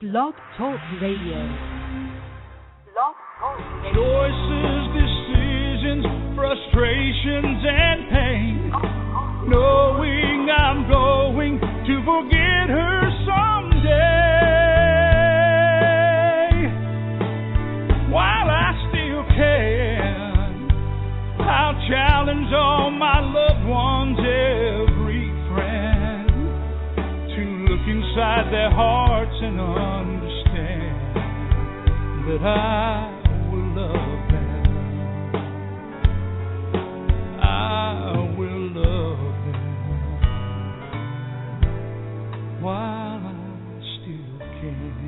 Blog Talk Radio. Blog Talk Radio. Choices, decisions, frustrations, and pain. Knowing I'm going to forget her someday. While I still can, I'll challenge all my loved ones, every friend, to look inside their hearts and understand that I will love them. I will love them while I still can.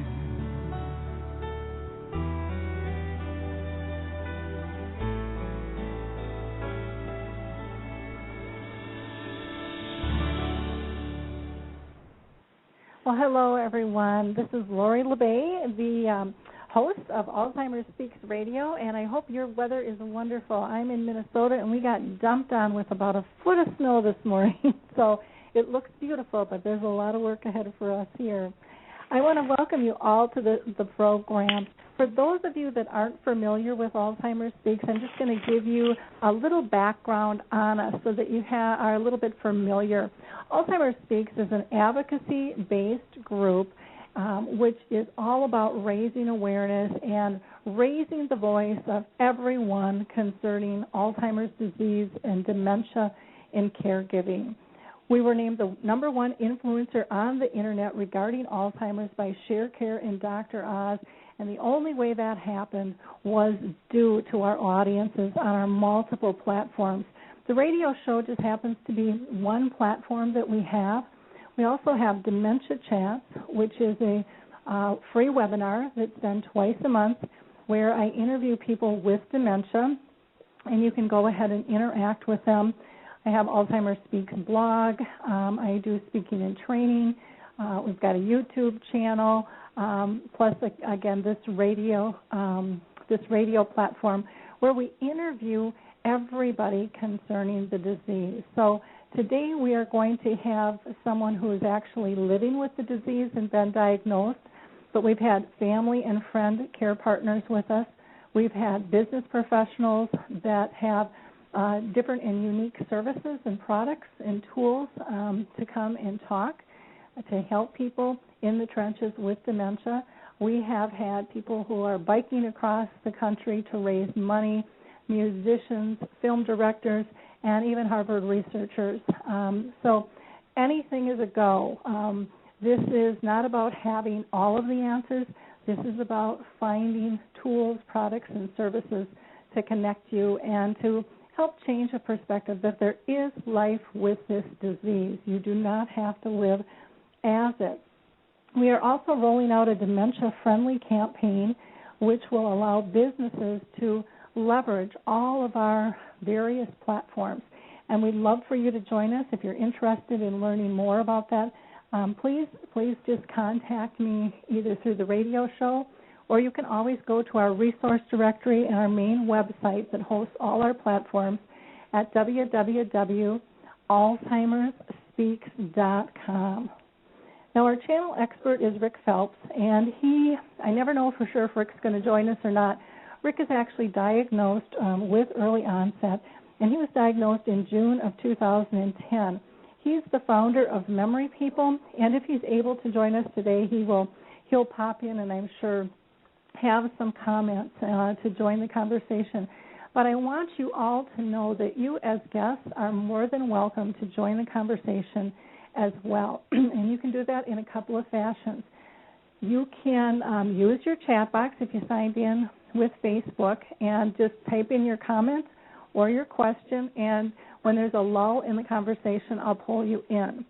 Well, hello, everyone. This is Lori LeBay, the host of Alzheimer Speaks Radio, and I hope your weather is wonderful. I'm in Minnesota, and we got dumped on with about a foot of snow this morning, so it looks beautiful, but there's a lot of work ahead for us here. I want to welcome you all to the program. For those of you that aren't familiar with Alzheimer Speaks, I'm just going to give you a little background on us so that you are a little bit familiar. Alzheimer Speaks is an advocacy-based group which is all about raising awareness and raising the voice of everyone concerning Alzheimer's disease and dementia in caregiving. We were named the #1 influencer on the Internet regarding Alzheimer's by ShareCare and Dr. Oz, and the only way that happened was due to our audiences on our multiple platforms. The radio show just happens to be one platform that we have. We also have Dementia Chats, which is a free webinar that's done twice a month where I interview people with dementia, and you can go ahead and interact with them. I have Alzheimer Speaks blog. I do speaking and training. We've got a YouTube channel, plus, again, this radio platform where we interview everybody concerning the disease. So today we are going to have someone who is actually living with the disease and been diagnosed, but we've had family and friend care partners with us. We've had business professionals that have different and unique services and products and tools to come and talk to help people in the trenches with dementia. We have had people who are biking across the country to raise money, musicians, film directors, and even Harvard researchers. So anything is a go. This is not about having all of the answers. This is about finding tools, products, and services to connect you and to help change a perspective that there is life with this disease. You do not have to live as it. We are also rolling out a dementia-friendly campaign which will allow businesses to leverage all of our various platforms. And we'd love for you to join us. If you're interested in learning more about that, please just contact me either through the radio show, or you can always go to our resource directory and our main website that hosts all our platforms at www.alzheimersspeaks.com. Now, our channel expert is Rick Phelps, and I never know for sure if Rick's going to join us or not. Rick is actually diagnosed with early onset, and he was diagnosed in June of 2010. He's the founder of Memory People, and if he's able to join us today, he'll pop in and I'm sure have some comments to join the conversation. But I want you all to know that you as guests are more than welcome to join the conversation as well. And you can do that in a couple of fashions. You can use your chat box if you signed in with Facebook and just type in your comment or your question, and when there's a lull in the conversation, I'll pull you in.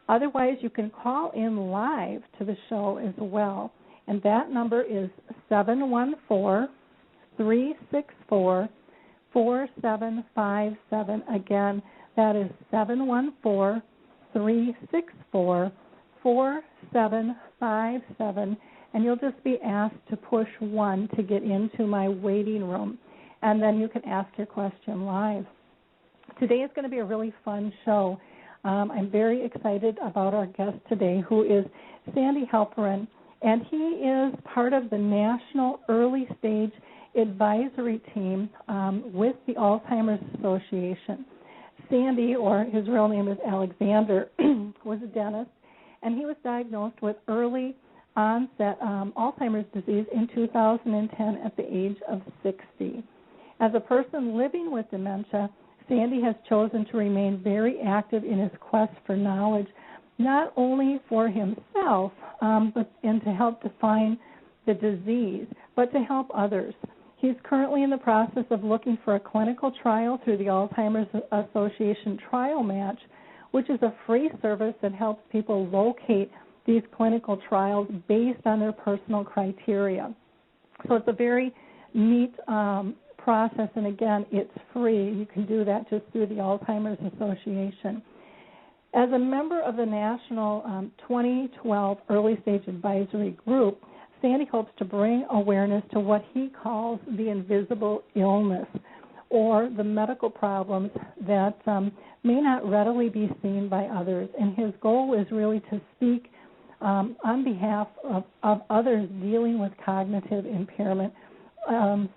Otherwise, you can call in live to the show as well, and that number is 714-364-4757. Again, that is 714-364-4757, and you'll just be asked to push 1 to get into my waiting room, and then you can ask your question live. Today is going to be a really fun show. I'm very excited about our guest today, who is Sandy Halperin, and he is part of the National Early Stage Advisory Team with the Alzheimer's Association. Sandy, or his real name is Alexander, was a dentist, and he was diagnosed with early onset Alzheimer's disease in 2010 at the age of 60. As a person living with dementia, Sandy has chosen to remain very active in his quest for knowledge, not only for himself and to help define the disease, but to help others. He's currently in the process of looking for a clinical trial through the Alzheimer's Association Trial Match, which is a free service that helps people locate these clinical trials based on their personal criteria. So it's a very neat process, and again, it's free. You can do that just through the Alzheimer's Association. As a member of the National 2012 Early Stage Advisory Group, Sandy hopes to bring awareness to what he calls the invisible illness, or the medical problems that may not readily be seen by others. And his goal is really to speak on behalf of others dealing with cognitive impairment,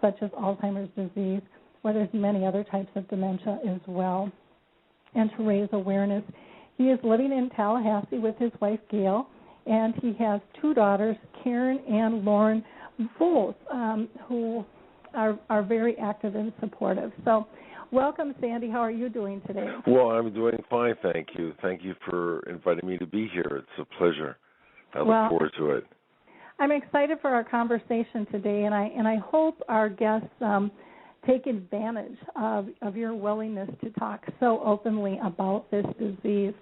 such as Alzheimer's disease, where there's many other types of dementia as well, and to raise awareness. He is living in Tallahassee with his wife, Gail, and he has two daughters, Karen and Lauren, both who are very active and supportive. So welcome, Sandy. How are you doing today? Well, I'm doing fine, thank you. Thank you for inviting me to be here. It's a pleasure. I look forward to it. I'm excited for our conversation today, and I hope our guests take advantage of your willingness to talk so openly about this disease.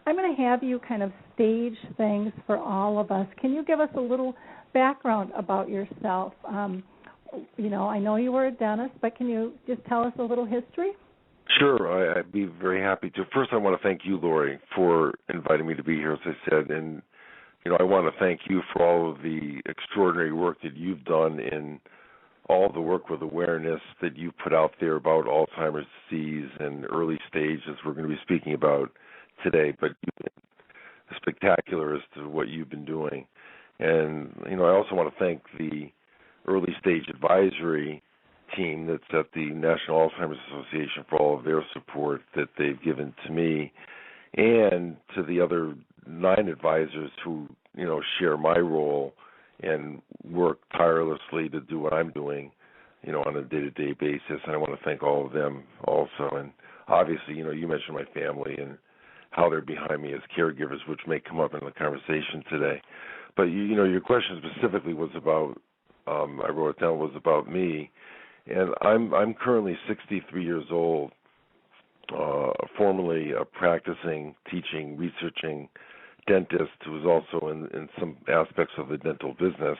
I'm going to have you kind of stage things for all of us. Can you give us a little background about yourself? I know you were a dentist, but can you just tell us a little history? Sure, I'd be very happy to. First, I want to thank you, Lori, for inviting me to be here, as I said, and I want to thank you for all of the extraordinary work that you've done in all the work with awareness that you put out there about Alzheimer's disease and early stages we're going to be speaking about today. But you've been spectacular as to what you've been doing. And, I also want to thank the Early Stage Advisory team that's at the National Alzheimer's Association for all of their support that they've given to me, and to the other 9 advisors who, share my role and work tirelessly to do what I'm doing, on a day-to-day basis. And I want to thank all of them also. And obviously, you mentioned my family and how they're behind me as caregivers, which may come up in the conversation today. But, your question specifically was about, I wrote it down, was about me. And I'm currently 63 years old, formerly a practicing, teaching, researching dentist who was also in some aspects of the dental business,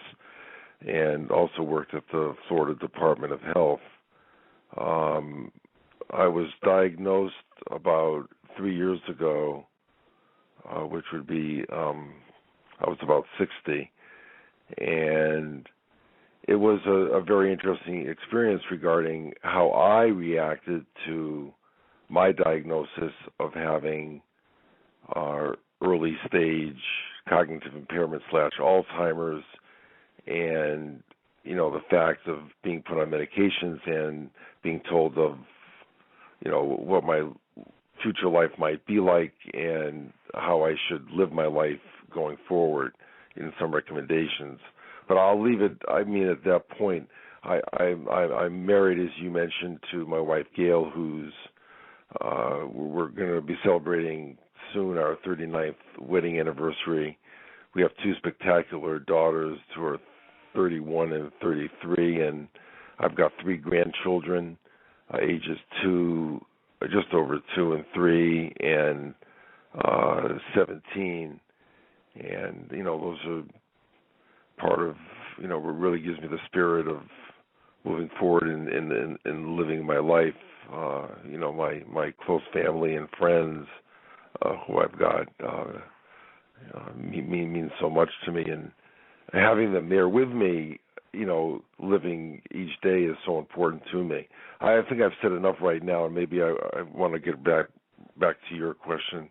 and also worked at the Florida Department of Health. I was diagnosed about 3 years ago, which would be, I was about 60, and it was a very interesting experience regarding how I reacted to my diagnosis of having early stage cognitive impairment / Alzheimer's, and the fact of being put on medications and being told of what my future life might be like and how I should live my life going forward, in some recommendations. But I'll leave it. At that point, I'm married, as you mentioned, to my wife Gail, who's we're going to be celebrating soon our 39th wedding anniversary. We have 2 spectacular daughters who are 31 and 33, and I've got 3 grandchildren, ages just over 2 and 3, and 17. And those are part of what really gives me the spirit of moving forward in living my life. My close family and friends who I've got mean so much to me, and having them there with me, living each day is so important to me. I think I've said enough right now, and maybe I want to get back to your question.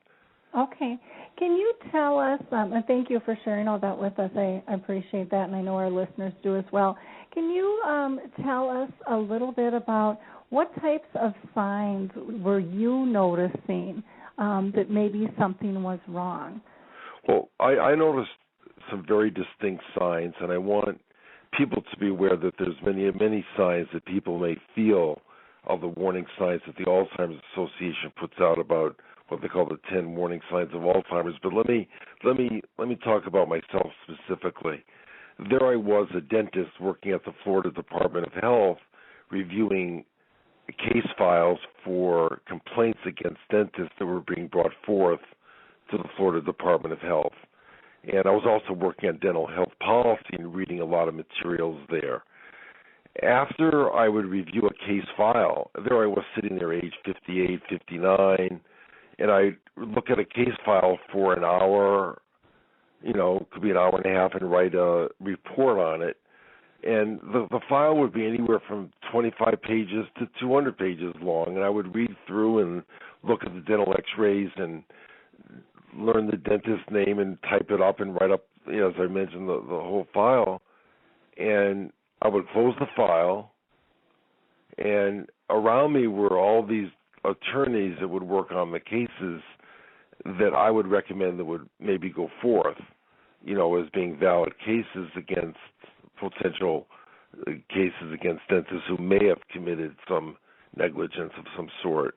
Okay. Can you tell us, and thank you for sharing all that with us, I appreciate that, and I know our listeners do as well. Can you tell us a little bit about what types of signs were you noticing that maybe something was wrong? Well, I noticed some very distinct signs, and I want people to be aware that there's many signs that people may feel of the warning signs that the Alzheimer's Association puts out about what they call the 10 warning signs of Alzheimer's. But let me talk about myself specifically. There I was, a dentist working at the Florida Department of Health, reviewing case files for complaints against dentists that were being brought forth to the Florida Department of Health. And I was also working on dental health policy and reading a lot of materials there. After I would review a case file, there I was sitting there age 58, 59, and I look at a case file for an hour, could be an hour and a half, and write a report on it. And the file would be anywhere from 25 pages to 200 pages long, and I would read through and look at the dental x-rays and learn the dentist's name and type it up and write up, as I mentioned, the whole file. And I would close the file, and around me were all these attorneys that would work on the cases that I would recommend that would maybe go forth, as being valid cases against potential cases against dentists who may have committed some negligence of some sort.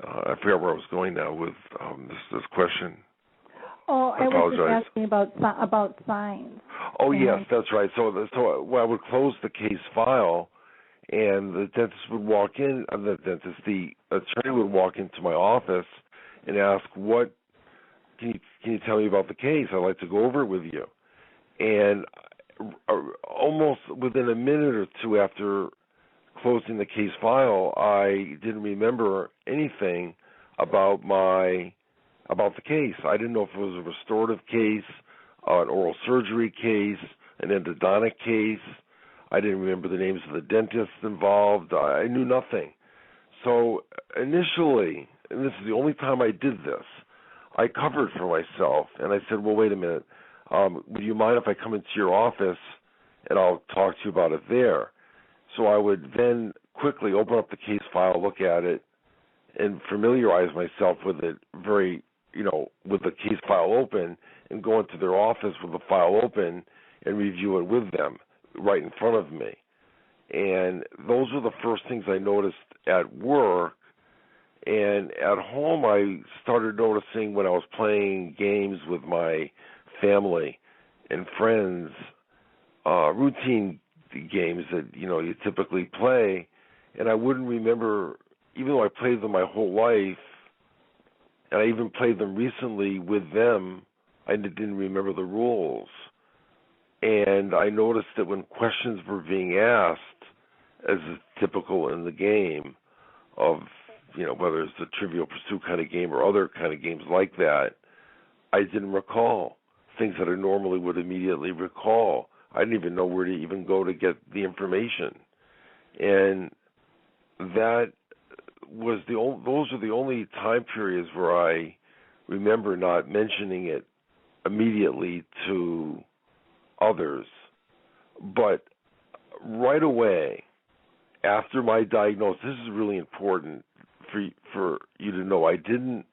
I forgot where I was going now with this question. Oh, I was just asking about signs. Oh, yes, that's right. So I would close the case file, and the dentist would walk in. The attorney would walk into my office and ask, "What can you tell me about the case? I'd like to go over it with you." And almost within a minute or two after closing the case file, I didn't remember anything about the case. I didn't know if it was a restorative case, an oral surgery case, an endodontic case. I didn't remember the names of the dentists involved. I knew nothing. So initially, and this is the only time I did this, I covered for myself, and I said, well, wait a minute. Would you mind if I come into your office and I'll talk to you about it there? So I would then quickly open up the case file, look at it, and familiarize myself with it with the case file open, and go into their office with the file open and review it with them right in front of me. And those were the first things I noticed at work. And at home, I started noticing when I was playing games with my family and friends, routine games that, you typically play, and I wouldn't remember, even though I played them my whole life, and I even played them recently with them, I didn't remember the rules. And I noticed that when questions were being asked, as is typical in the game of, whether it's the Trivial Pursuit kind of game or other kind of games like that, I didn't recall things that I normally would immediately recall. I didn't even know where to even go to get the information. And that was those are the only time periods where I remember not mentioning it immediately to others. But right away, after my diagnosis, this is really important for you to know, I didn't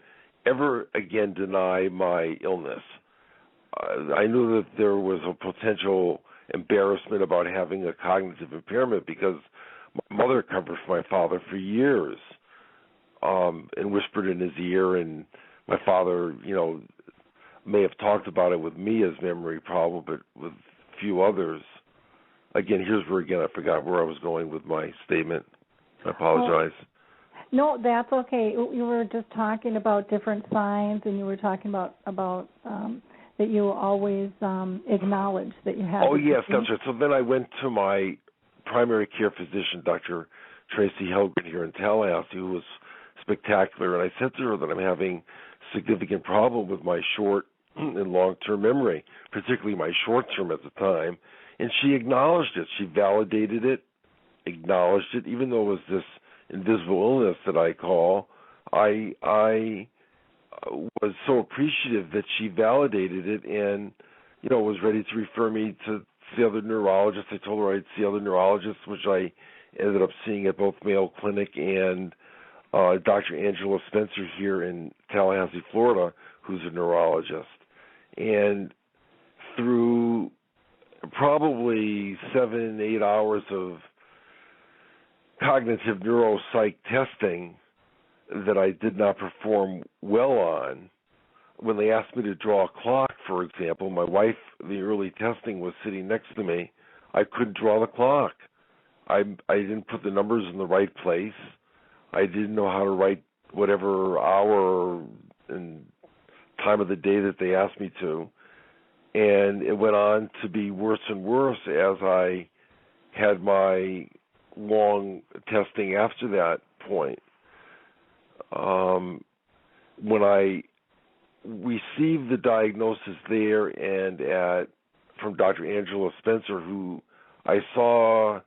ever again deny my illness. I knew that there was a potential embarrassment about having a cognitive impairment because my mother covered for my father for years and whispered in his ear, and my father, may have talked about it with me as memory problem, but with few others. Again, here's where, I forgot where I was going with my statement. I apologize. No, that's okay. You were just talking about different signs, and you were talking about that you always acknowledge that you have. Oh, yes, that's right. So then I went to my primary care physician, Dr. Tracy Helpline here in Tallahassee, who was spectacular, and I said to her that I'm having significant problem with my short and long-term memory, particularly my short-term at the time, and she acknowledged it. She validated it, acknowledged it, even though it was this invisible illness that I call. I was so appreciative that she validated it and, was ready to refer me to see other neurologists. I told her I'd see other neurologists, which I ended up seeing at both Mayo Clinic and Dr. Angela Spencer here in Tallahassee, Florida, who's a neurologist. And through probably 7-8 hours of cognitive neuropsych testing that I did not perform well on, when they asked me to draw a clock, for example, my wife, the early testing, was sitting next to me. I couldn't draw the clock. I didn't put the numbers in the right place. I didn't know how to write whatever hour and time of the day that they asked me to. And it went on to be worse and worse as I had my long testing after that point. When I received the diagnosis there and from Dr. Angela Spencer, who I saw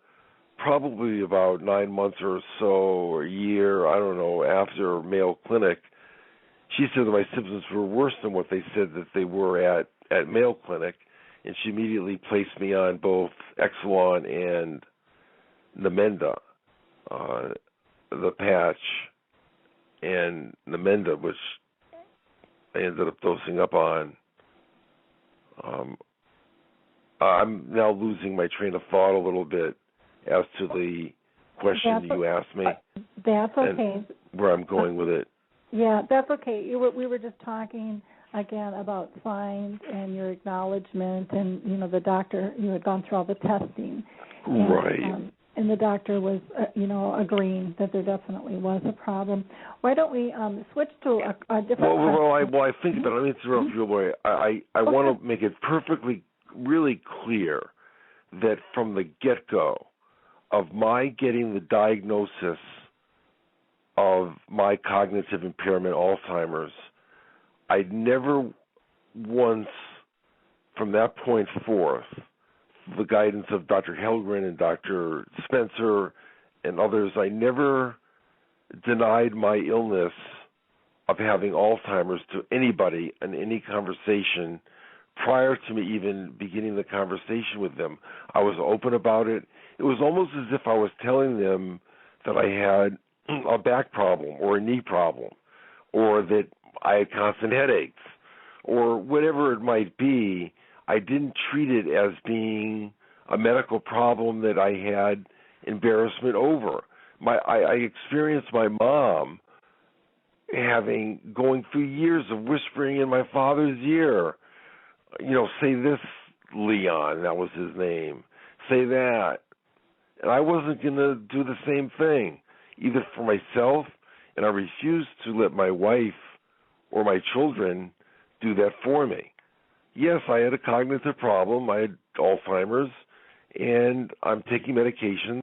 probably about 9 months or so, or a year, I don't know, after Mayo Clinic, she said that my symptoms were worse than what they said that they were at Mayo Clinic, and she immediately placed me on both Exelon and Namenda, the patch, and Namenda, which I ended up dosing up on. I'm now losing my train of thought a little bit as to the question you asked me. That's okay. And where I'm going with it. Yeah, that's okay. We were just talking again about signs and your acknowledgement, and the doctor, you had gone through all the testing, and, right? And the doctor was, agreeing that there definitely was a problem. Why don't we switch to a different? Well, I think about it. Let me interrupt you, boy. I want to make it perfectly, really clear that from the get-go of my getting the diagnosis of my cognitive impairment, Alzheimer's, I'd never once, from that point forth, the guidance of Dr. Halperin and Dr. Spencer and others, I never denied my illness of having Alzheimer's to anybody in any conversation prior to me even beginning the conversation with them. I was open about it. It was almost as if I was telling them that I had a back problem or a knee problem, or that I had constant headaches, or whatever it might be. I didn't treat it as being a medical problem that I had embarrassment over. I experienced my mom going through years of whispering in my father's ear, say this, Leon, that was his name, say that. And I wasn't going to do the same thing, either for myself, and I refused to let my wife or my children do that for me. Yes, I had a cognitive problem. I had Alzheimer's, and I'm taking medications.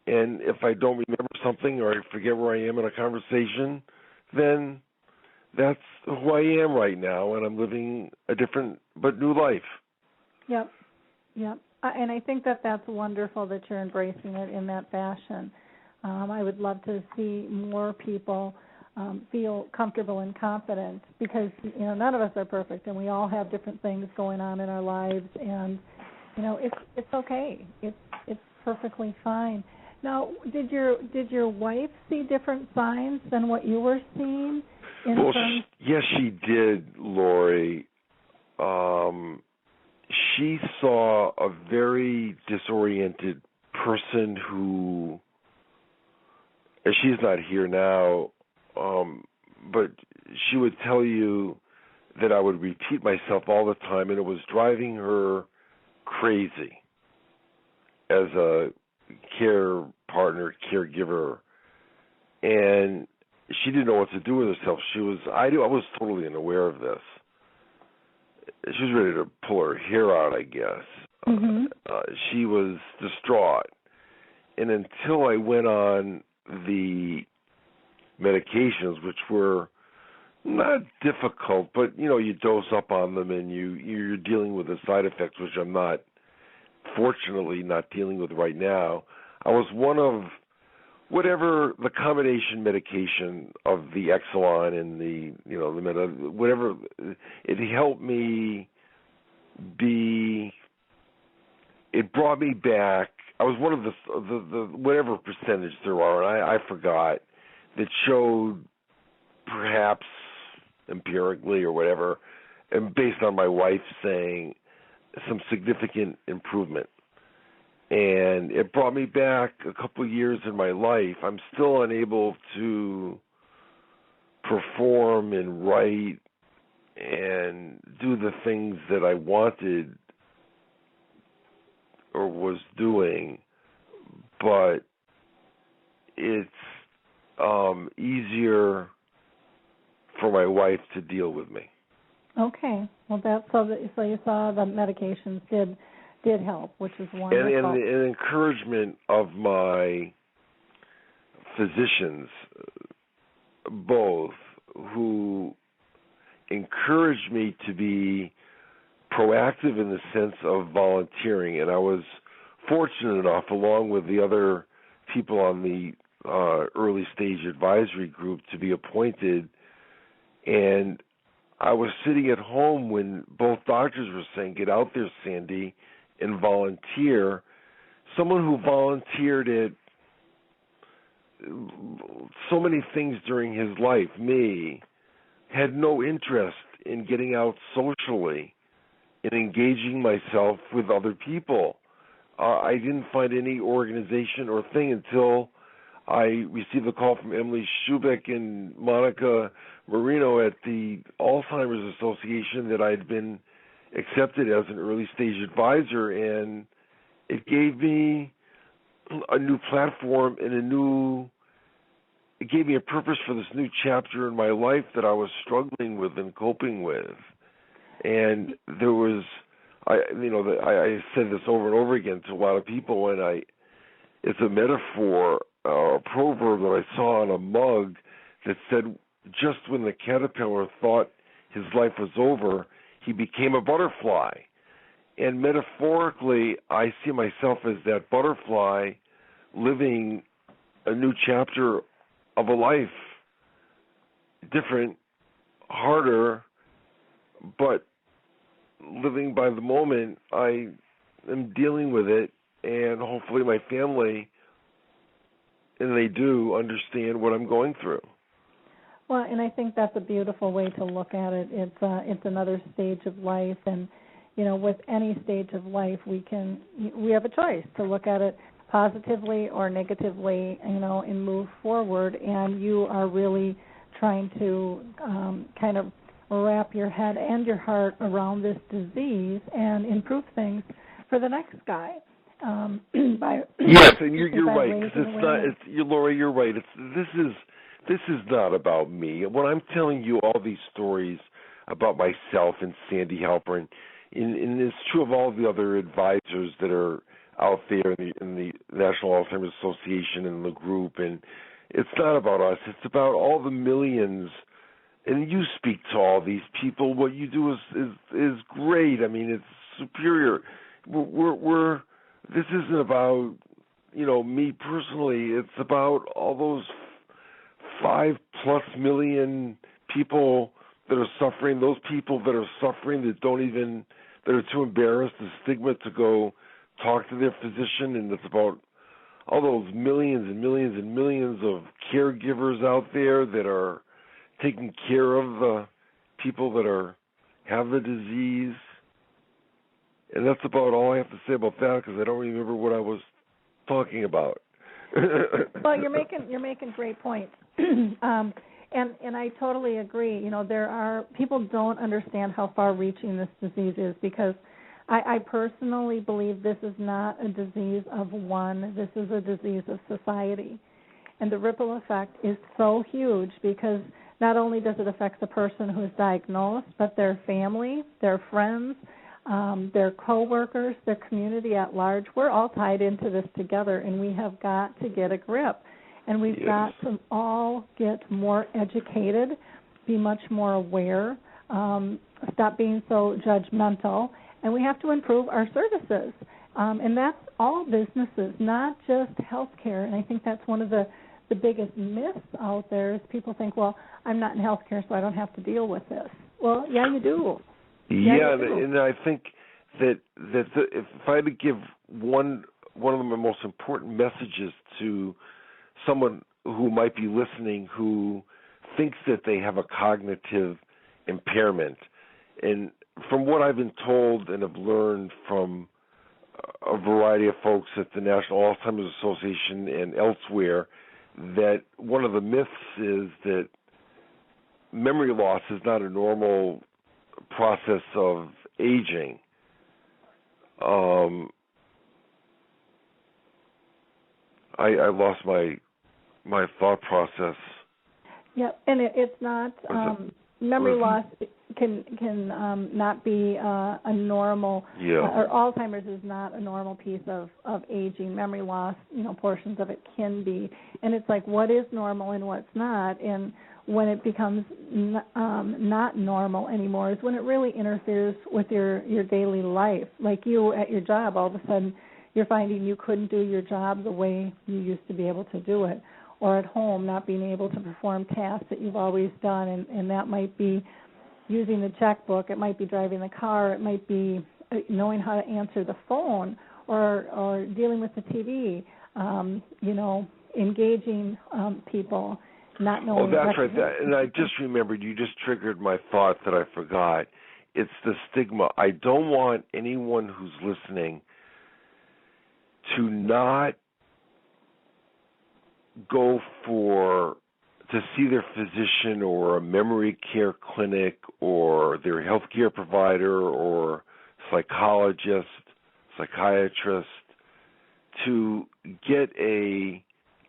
And if I don't remember something or I forget where I am in a conversation, then that's who I am right now, and I'm living a different but new life. Yep. And I think that's wonderful that you're embracing it in that fashion. I would love to see more people feel comfortable and confident, because none of us are perfect, and we all have different things going on in our lives, and it's okay. It's perfectly fine. Now, did your wife see different signs than what you were seeing? Yes, she did, Lori. She saw a very disoriented person who, and she's not here now, but she would tell you that I would repeat myself all the time, and it was driving her crazy as a care partner, caregiver, and she didn't know what to do with herself. I was totally unaware of this. She was ready to pull her hair out, I guess. Mm-hmm. She was distraught. And until I went on the medications, which were not difficult, but, you dose up on them and you're dealing with the side effects, which I'm fortunately not dealing with right now. I was one of whatever the combination medication of the Exelon and the whatever, it helped me be. It brought me back. I was one of the whatever percentage there are, and I forgot, that showed, perhaps empirically or whatever, and based on my wife saying, some significant improvement. And it brought me back a couple of years in my life. I'm still unable to perform and write and do the things that I wanted or was doing, but it's easier for my wife to deal with me. Okay. Well, so you saw the medications did help, which is wonderful. And the encouragement of my physicians, both, who encouraged me to be proactive in the sense of volunteering. And I was fortunate enough, along with the other people on the early stage advisory group, to be appointed. And I was sitting at home when both doctors were saying, get out there, Sandy, and volunteer. Someone who volunteered at so many things during his life, me, had no interest in getting out socially and engaging myself with other people. I didn't find any organization or thing until I received a call from Emily Schubeck and Monica Marino at the Alzheimer's Association that I had been accepted as an early stage advisor, and it gave me a new platform and it gave me a purpose for this new chapter in my life that I was struggling with and coping with. And there was, I said this over and over again to a lot of people, and it's a metaphor, a proverb that I saw on a mug that said, just when the caterpillar thought his life was over, he became a butterfly. And metaphorically, I see myself as that butterfly living a new chapter of a life, different, harder, but living by the moment. I am dealing with it, and hopefully my family, and they do, understand what I'm going through. Well, and I think that's a beautiful way to look at it. It's another stage of life, and with any stage of life, we have a choice to look at it positively or negatively, and move forward. And you are really trying to kind of wrap your head and your heart around this disease and improve things for the next guy. Yes, and you're right. Lori, you're right. This is not about me. When I'm telling you all these stories about myself and Sandy Halperin, and it's true of all the other advisors that are out there in the National Alzheimer's Association and the group, and it's not about us. It's about all the millions. And you speak to all these people. What you do is great. I mean, it's superior. This isn't about me personally. It's about all those 5+ million people that are suffering. Those people that are suffering that are too embarrassed, the stigma to go talk to their physician. And it's about all those millions and millions and millions of caregivers out there that are taking care of the people that have the disease. And that's about all I have to say about that, because I don't remember what I was talking about. Well, you're making great points, and I totally agree. There are people don't understand how far-reaching this disease is, because I personally believe this is not a disease of one. This is a disease of society, and the ripple effect is so huge, because not only does it affect the person who is diagnosed, but their family, their friends, their coworkers, their community at large. We're all tied into this together, and we have got to get a grip. And we've got to all get more educated, be much more aware, stop being so judgmental, and we have to improve our services. And that's all businesses, not just healthcare. And I think that's one of the biggest myths out there is people think, well, I'm not in healthcare, so I don't have to deal with this. Well, yeah, you do. Yeah, and I think that if I had to give one of the most important messages to someone who might be listening who thinks that they have a cognitive impairment, and from what I've been told and have learned from a variety of folks at the National Alzheimer's Association and elsewhere, that one of the myths is that memory loss is not a normal process of aging. I lost my thought process. Yeah, and it's not memory loss can not be a normal, or Alzheimer's is not a normal piece of aging. Memory loss, portions of it can be, and it's like what is normal and what's not, and when it becomes not normal anymore is when it really interferes with your daily life. Like you at your job, all of a sudden you're finding you couldn't do your job the way you used to be able to do it, or at home not being able to perform tasks that you've always done, and that might be using the checkbook, it might be driving the car, it might be knowing how to answer the phone, or dealing with the TV, engaging people, not knowing. Oh, that's right. And I just remembered, you just triggered my thought that I forgot. It's the stigma. I don't want anyone who's listening to not go to see their physician or a memory care clinic or their healthcare provider or psychologist, psychiatrist to get a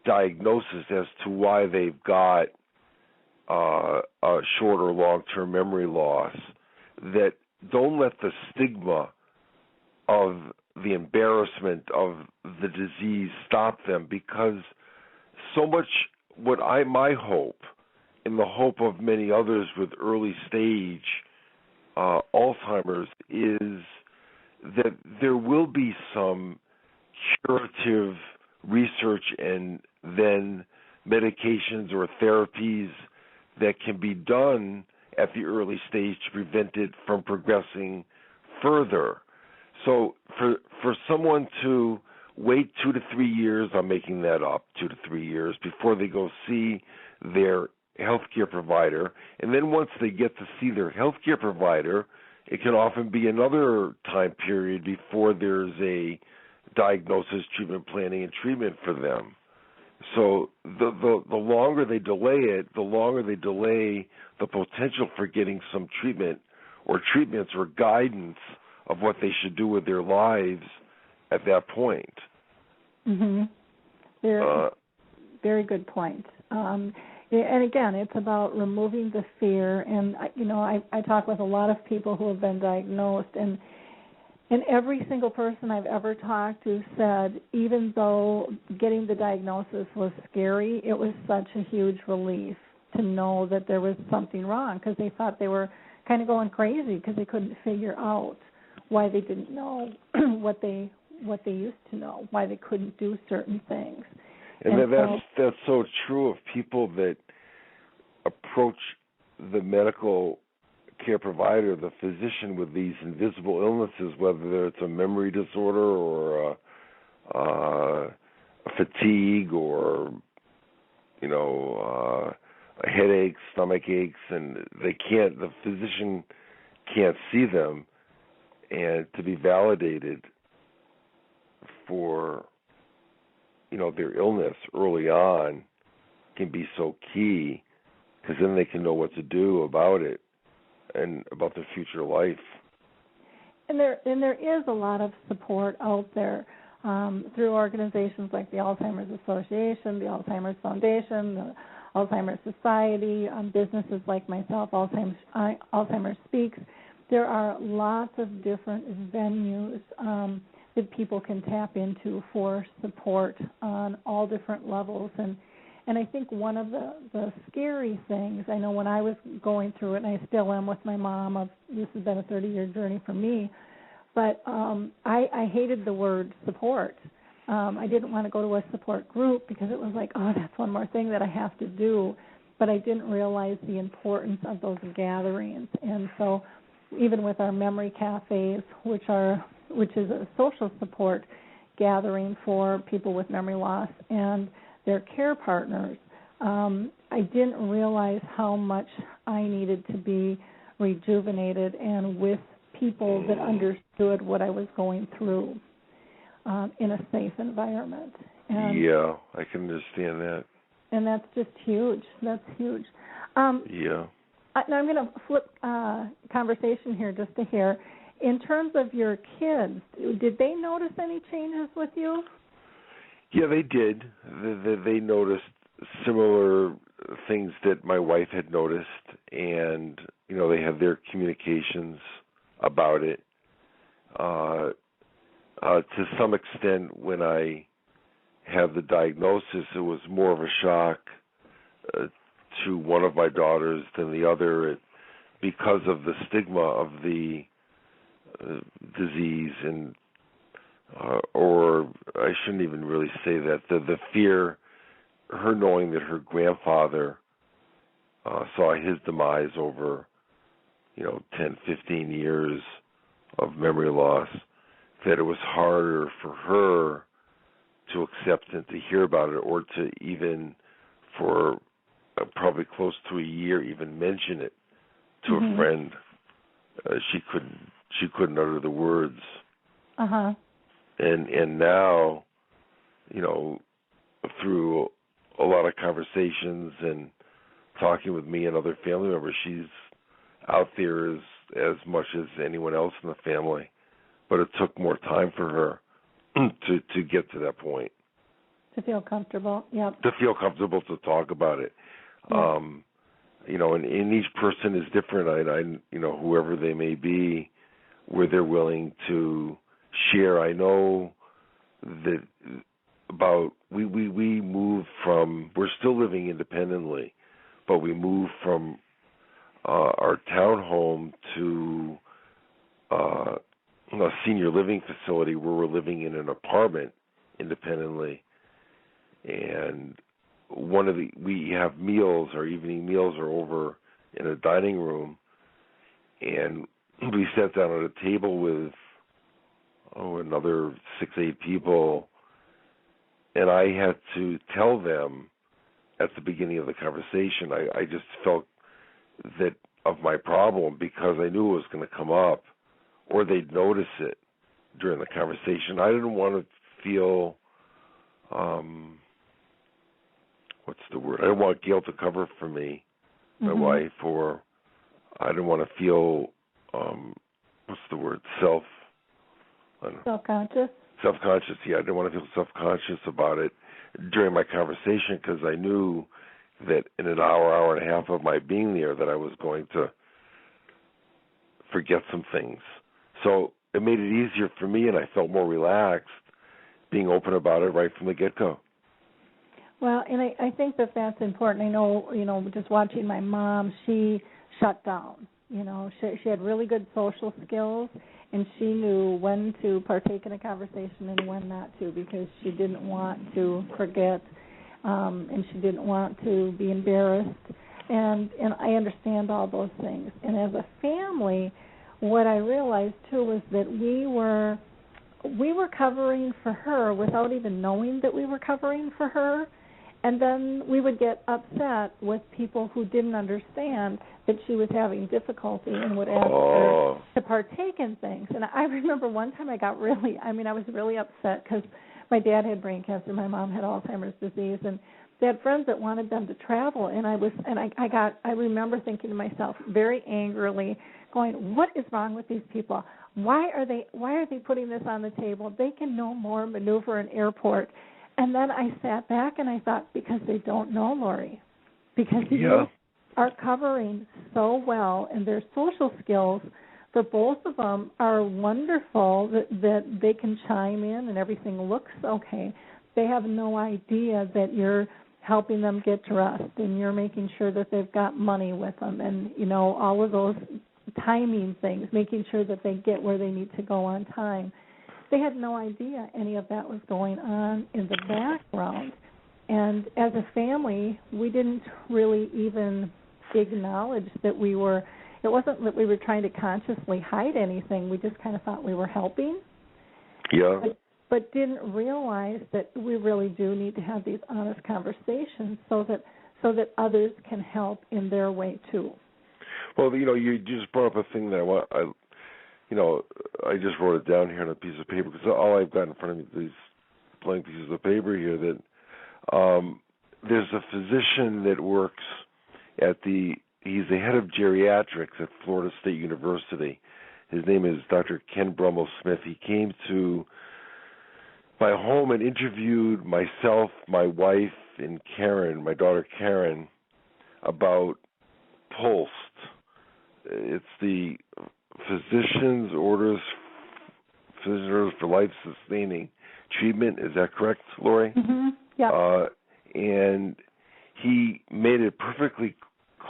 diagnosis as to why they've got a short or long-term memory loss. That don't let the stigma of the embarrassment of the disease stop them, because so much my hope, and the hope of many others with early stage Alzheimer's, is that there will be some curative research and then medications or therapies that can be done at the early stage to prevent it from progressing further. So for someone to wait 2 to 3 years, I'm making that up, 2 to 3 years, before they go see their healthcare provider, and then once they get to see their healthcare provider, it can often be another time period before there's a diagnosis, treatment planning, and treatment for them. So the longer they delay it, the longer they delay the potential for getting some treatment or treatments or guidance of what they should do with their lives at that point. Mm-hmm. Very good point. And again, it's about removing the fear. And I talk with a lot of people who have been diagnosed, and every single person I've ever talked to said, even though getting the diagnosis was scary, it was such a huge relief to know that there was something wrong, because they thought they were kind of going crazy because they couldn't figure out why they didn't know what they used to know, why they couldn't do certain things. And that's so true of people that approach the medical care provider, the physician, with these invisible illnesses, whether it's a memory disorder or a fatigue or a headache, stomach aches, and the physician can't see them, and to be validated for their illness early on can be so key, because then they can know what to do about it and about their future life. And there is a lot of support out there through organizations like the Alzheimer's Association, the Alzheimer's Foundation, the Alzheimer's Society, businesses like myself, Alzheimer's Speaks. There are lots of different venues that people can tap into for support on all different levels. And I think one of the scary things, I know when I was going through it, and I still am with my mom, this has been a 30-year journey for me, But I hated the word support. I didn't want to go to a support group because it was like, oh, that's one more thing that I have to do. But I didn't realize the importance of those gatherings. And so even with our memory cafes, which is a social support gathering for people with memory loss and their care partners, I didn't realize how much I needed to be rejuvenated and with people that understood what I was going through in a safe environment. And, yeah, I can understand that. And that's just huge. That's huge. Yeah. Now I'm going to flip conversation here just to hear. In terms of your kids, did they notice any changes with you? Yeah, they did. They noticed similar things that my wife had noticed, and they had their communications about it. To some extent, when I had the diagnosis, it was more of a shock to one of my daughters than the other because of the stigma of the disease, and or I shouldn't even really say that, the fear, her knowing that her grandfather saw his demise over 10, 15 years of memory loss, that it was harder for her to accept and to hear about it, or to even for probably close to a year even mention it to a friend. She couldn't utter the words. Uh-huh. And now, through a lot of conversations and talking with me and other family members, she's out there as much as anyone else in the family. But it took more time for her to get to that point. To feel comfortable, yeah. To feel comfortable to talk about it. Yeah. And each person is different. I whoever they may be, where they're willing to share. I know that we moved from, we're still living independently, but we moved from our townhome to a senior living facility where we're living in an apartment independently. And we have meals, our evening meals are over in a dining room, and we sat down at a table with another 6-8 people, and I had to tell them at the beginning of the conversation, I just felt that of my problem, because I knew it was going to come up, or they'd notice it during the conversation. I didn't want to feel, what's the word? I didn't want guilt to cover for me, my wife, or I didn't want to feel, what's the word? Self-conscious? Self-conscious, yeah. I didn't want to feel self-conscious about it during my conversation, because I knew that in an hour and a half of my being there that I was going to forget some things. So it made it easier for me, and I felt more relaxed being open about it right from the get-go. Well, and I think that that's important. I know, just watching my mom, she shut down. She had really good social skills, and she knew when to partake in a conversation and when not to, because she didn't want to forget, and she didn't want to be embarrassed. And I understand all those things. And as a family, what I realized too was that we were covering for her without even knowing that we were covering for her. And then we would get upset with people who didn't understand that she was having difficulty and would ask her to partake in things. And I remember one time I was really upset because my dad had brain cancer, my mom had Alzheimer's disease, and they had friends that wanted them to travel. And I remember thinking to myself very angrily, going, what is wrong with these people? Why are they putting this on the table? They can no more maneuver an airport. And then I sat back and I thought, because they don't know, Lori. Because you are covering so well, and their social skills for both of them are wonderful, that they can chime in and everything looks okay. They have no idea that you're helping them get dressed and you're making sure that they've got money with them, and, all of those timing things, making sure that they get where they need to go on time. They had no idea any of that was going on in the background. And as a family, we didn't really even acknowledge that we were, it wasn't that we were trying to consciously hide anything. We just kind of thought we were helping. Yeah. But didn't realize that we really do need to have these honest conversations so that others can help in their way too. Well, you just brought up a thing that I just wrote it down here on a piece of paper because all I've got in front of me is these blank pieces of paper here that there's a physician that works he's the head of geriatrics at Florida State University. His name is Dr. Ken Brummel-Smith. He came to my home and interviewed myself, my wife, and Karen, my daughter Karen, about PULST. It's the Physicians Orders for Life-Sustaining Treatment. Is that correct, Lori? Mm-hmm. Yeah. And he made it perfectly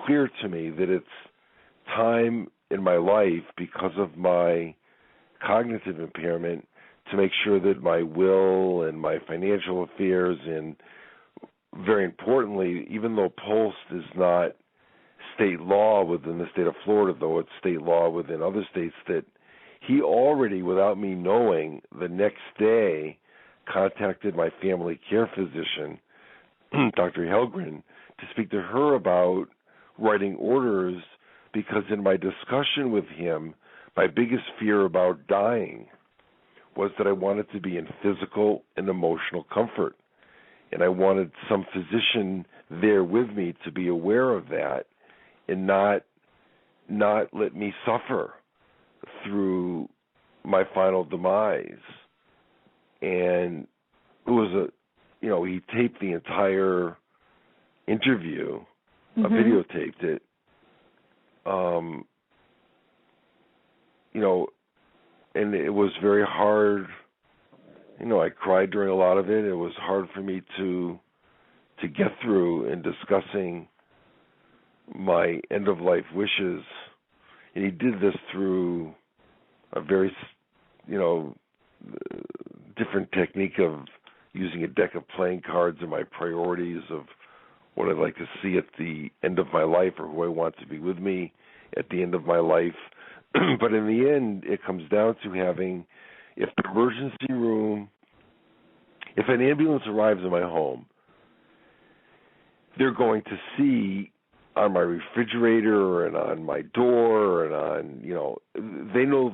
clear to me that it's time in my life, because of my cognitive impairment, to make sure that my will and my financial affairs, and very importantly, even though PULST is not state law within the state of Florida, though it's state law within other states, that he already, without me knowing, the next day contacted my family care physician, Dr. Helpline, to speak to her about writing orders, because in my discussion with him, my biggest fear about dying was that I wanted to be in physical and emotional comfort. And I wanted some physician there with me to be aware of that and not let me suffer through my final demise. And it was he taped the entire interview, videotaped it. And it was very hard. I cried during a lot of it. It was hard for me to get through in discussing my end-of-life wishes. And he did this through a very, different technique of using a deck of playing cards and my priorities of what I'd like to see at the end of my life, or who I want to be with me at the end of my life. But in the end, it comes down to having, if the emergency room, if an ambulance arrives in my home, they're going to see on my refrigerator and on my door and on, they know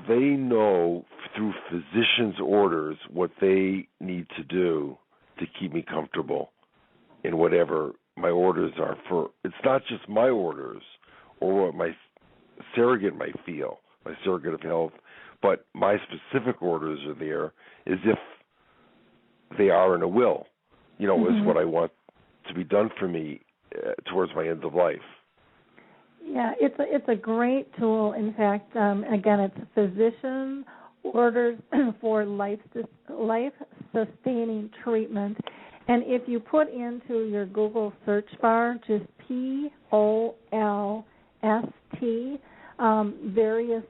through physician's orders what they need to do to keep me comfortable in whatever my orders are for. It's not just my orders or what my surrogate might feel, my surrogate of health, but my specific orders are there as if they are in a will, is what I want to be done for me towards my end of life. Yeah, it's a great tool. In fact, again, it's physician orders for life-sustaining treatment. And if you put into your Google search bar just POLST, various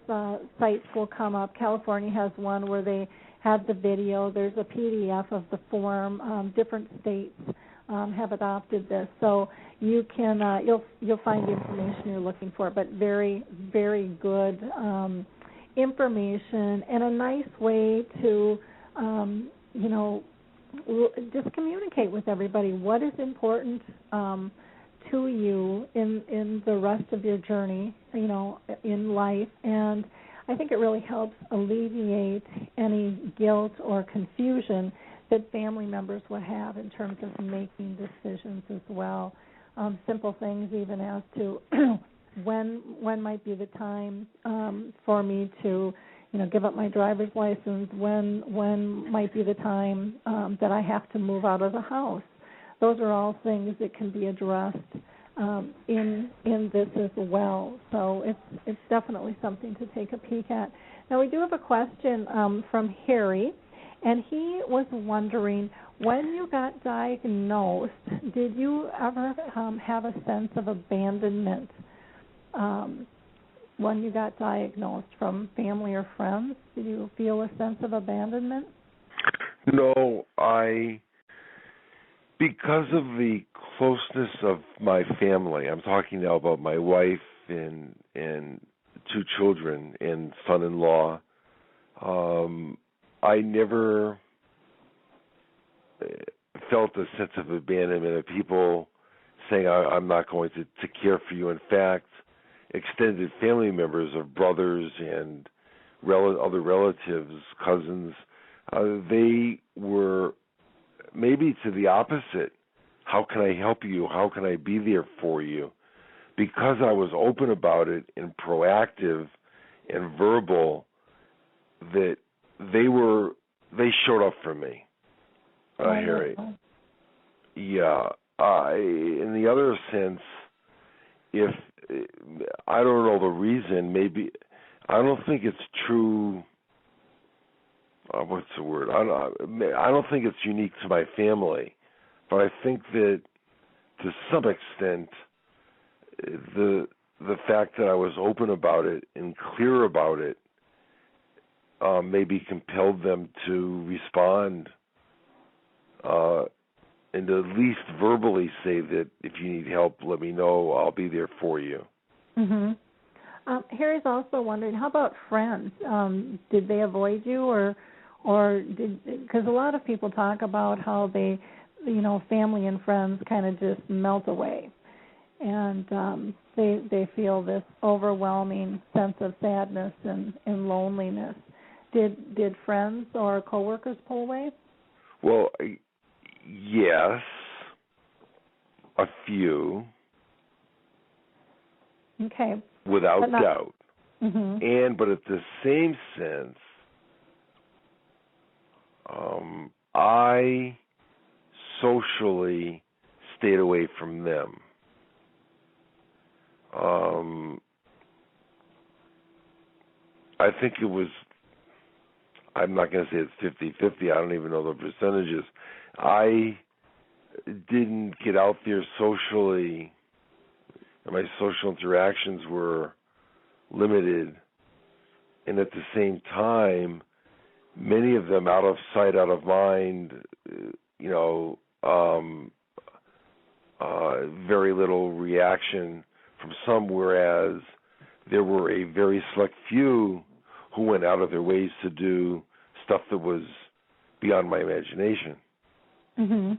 sites will come up. California has one where they have the video. There's a PDF of the form. Different states have adopted this, so you can you'll find the information you're looking for. But very, very good information, and a nice way to just communicate with everybody what is important to you in the rest of your journey, in life. And I think it really helps alleviate any guilt or confusion that family members would have in terms of making decisions as well. Simple things even as to when might be the time for me to give up my driver's license, when might be the time that I have to move out of the house. Those are all things that can be addressed in this as well. So it's definitely something to take a peek at. Now, we do have a question from Harry, and he was wondering, when you got diagnosed, did you ever have a sense of abandonment? when you got diagnosed, from family or friends? Did you feel a sense of abandonment? No, because of the closeness of my family, I'm talking now about my wife and 2 children and son-in-law, I never felt a sense of abandonment, of people saying, I'm not going to care for you. In fact, extended family members of brothers and other relatives, cousins, they were maybe to the opposite. How can I help you? How can I be there for you? Because I was open about it and proactive and verbal, that they showed up for me. Harry. Yeah. In the other sense, if I don't know the reason, maybe I don't think it's true. What's the word? I don't think it's unique to my family, but I think that to some extent, the fact that I was open about it and clear about it maybe compelled them to respond and to at least verbally say that if you need help, let me know. I'll be there for you. Mm-hmm. Harry's also wondering, how about friends? Did they avoid you, or did? Because a lot of people talk about how they, family and friends kind of just melt away, and they feel this overwhelming sense of sadness and loneliness. Did friends or coworkers pull away? Well, yes, a few. Okay. Without doubt. Mm-hmm. But at the same sense, I socially stayed away from them. I think it was, I'm not going to say it's 50-50. I don't even know the percentages. I didn't get out there socially, and my social interactions were limited. And at the same time, many of them out of sight, out of mind, very little reaction from some, whereas there were a very select few who went out of their ways to do stuff that was beyond my imagination. Mm-hmm.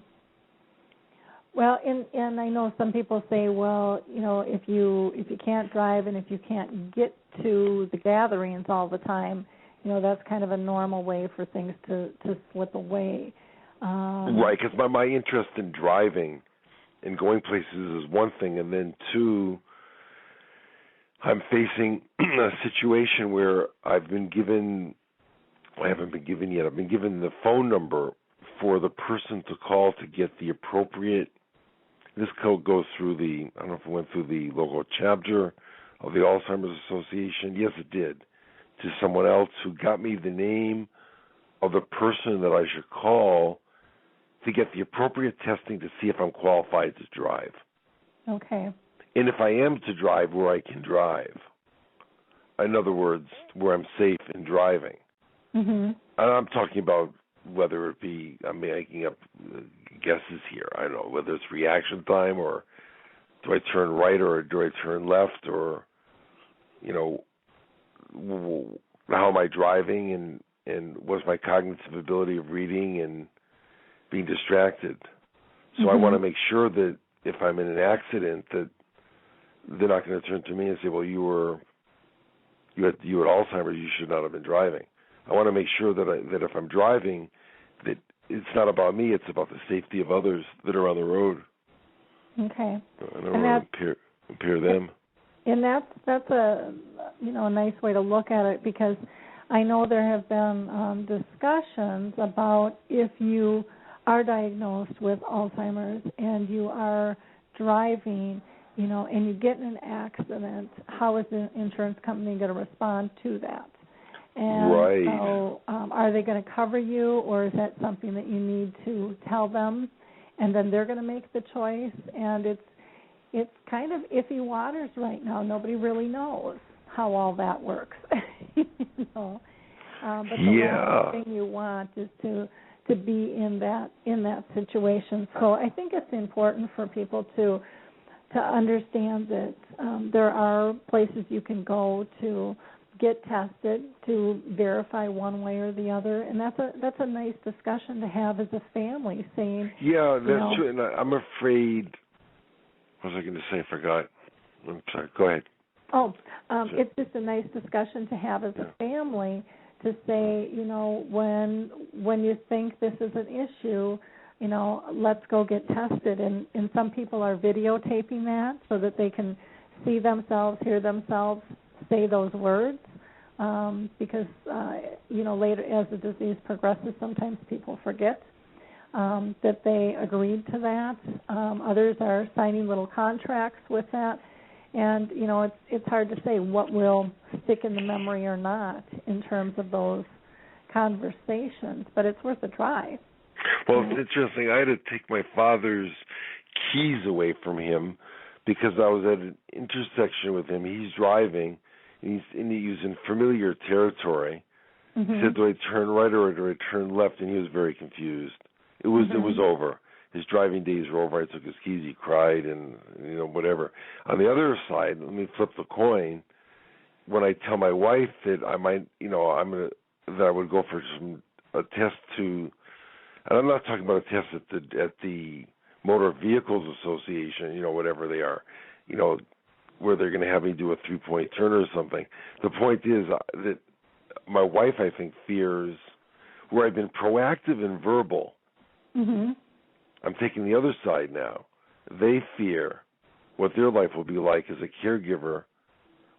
Well, and I know some people say, well, if you can't drive and if you can't get to the gatherings all the time, that's kind of a normal way for things to slip away. Right, because my interest in driving and going places is one thing, and then two, I'm facing a situation where I've been given, I haven't been given yet, I've been given the phone number for the person to call to get the appropriate, this code goes through I don't know if it went through the local chapter of the Alzheimer's Association. Yes, it did. To someone else who got me the name of the person that I should call to get the appropriate testing to see if I'm qualified to drive. Okay. And if I am to drive, where I can drive. In other words, where I'm safe in driving. Mm-hmm. And I'm talking about whether it be, I'm making up guesses here. I don't know, whether it's reaction time, or do I turn right or do I turn left, or, how am I driving, and what's my cognitive ability of reading and being distracted. So I want to make sure that if I'm in an accident, that they're not going to turn to me and say, well, you had Alzheimer's, you should not have been driving. I want to make sure that if I'm driving, that it's not about me, it's about the safety of others that are on the road. Okay. I don't want to impair them. And that's a a nice way to look at it, because I know there have been discussions about if you are diagnosed with Alzheimer's and you are driving, and you get in an accident, how is the insurance company going to respond to that? And right. So are they going to cover you, or is that something that you need to tell them, and then they're going to make the choice? And it's kind of iffy waters right now. Nobody really knows how all that works. you know, but the last thing you want is to be in that situation. So I think it's important for people to understand that there are places you can go to get tested to verify one way or the other, and that's a nice discussion to have as a family. Saying, yeah, that's true. And I'm afraid. What was I going to say? I forgot. I'm sorry. Go ahead. Oh, it's just a nice discussion to have as a family to say, you know, when you think this is an issue, you know, let's go get tested. And some people are videotaping that so that they can see themselves, hear themselves say those words, because, you know, later as the disease progresses, sometimes people forget that they agreed to that. Others are signing little contracts with that. And, you know, it's hard to say what will stick in the memory or not in terms of those conversations, but it's worth a try. Well, it's interesting. I had to take my father's keys away from him because I was at an intersection with him. He's driving, and he's in familiar territory. Mm-hmm. He said, do I turn right or do I turn left? And he was very confused. It was over. His driving days were over. I took his keys. He cried and, you know, whatever. On the other side, let me flip the coin. When I tell my wife that I might, you know, that I would go for a test to, and I'm not talking about a test at the Motor Vehicles Association, you know, whatever they are, you know, where they're going to have me do a 3-point turn or something. The point is that my wife, I think, fears where I've been proactive and verbal. Mm-hmm. I'm taking the other side now. They fear what their life will be like as a caregiver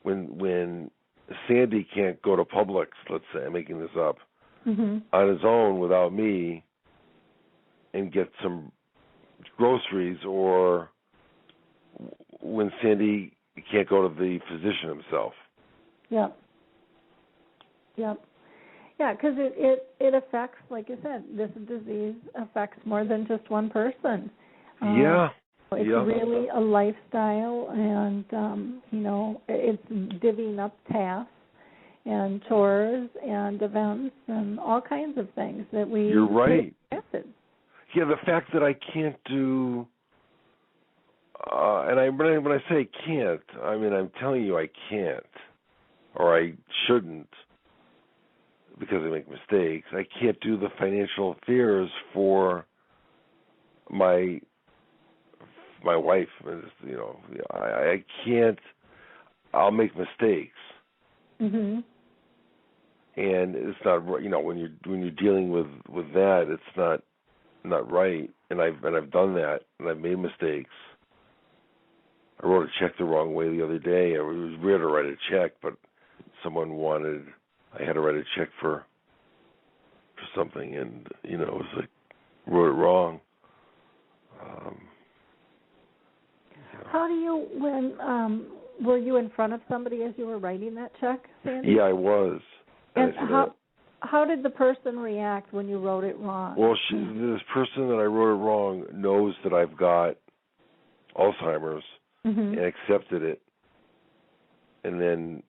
when Sandy can't go to Publix, let's say, I'm making this up, on his own without me and get some groceries, or when Sandy can't go to the physician himself. Yep. Yeah, because it affects, like you said, this disease affects more than just one person. It's really a lifestyle, and, you know, it's divvying up tasks and chores and events and all kinds of things that we... You're right. Tested. Yeah, the fact that I can't do... and when I say can't, I mean I'm telling you I can't, or I shouldn't, because I make mistakes. I can't do the financial affairs for my wife. You know, I can't. I'll make mistakes, and it's not. You know, when you're dealing with that, it's not right. And I've done that, and I've made mistakes. I wrote a check the wrong way the other day. It was weird to write a check, but someone wanted. I had to write a check for something, and, you know, it was like, wrote it wrong. How do you, were you in front of somebody as you were writing that check, Sandy? Yeah, I was. And how did the person react when you wrote it wrong? Well, this person that I wrote it wrong knows that I've got Alzheimer's and accepted it, and then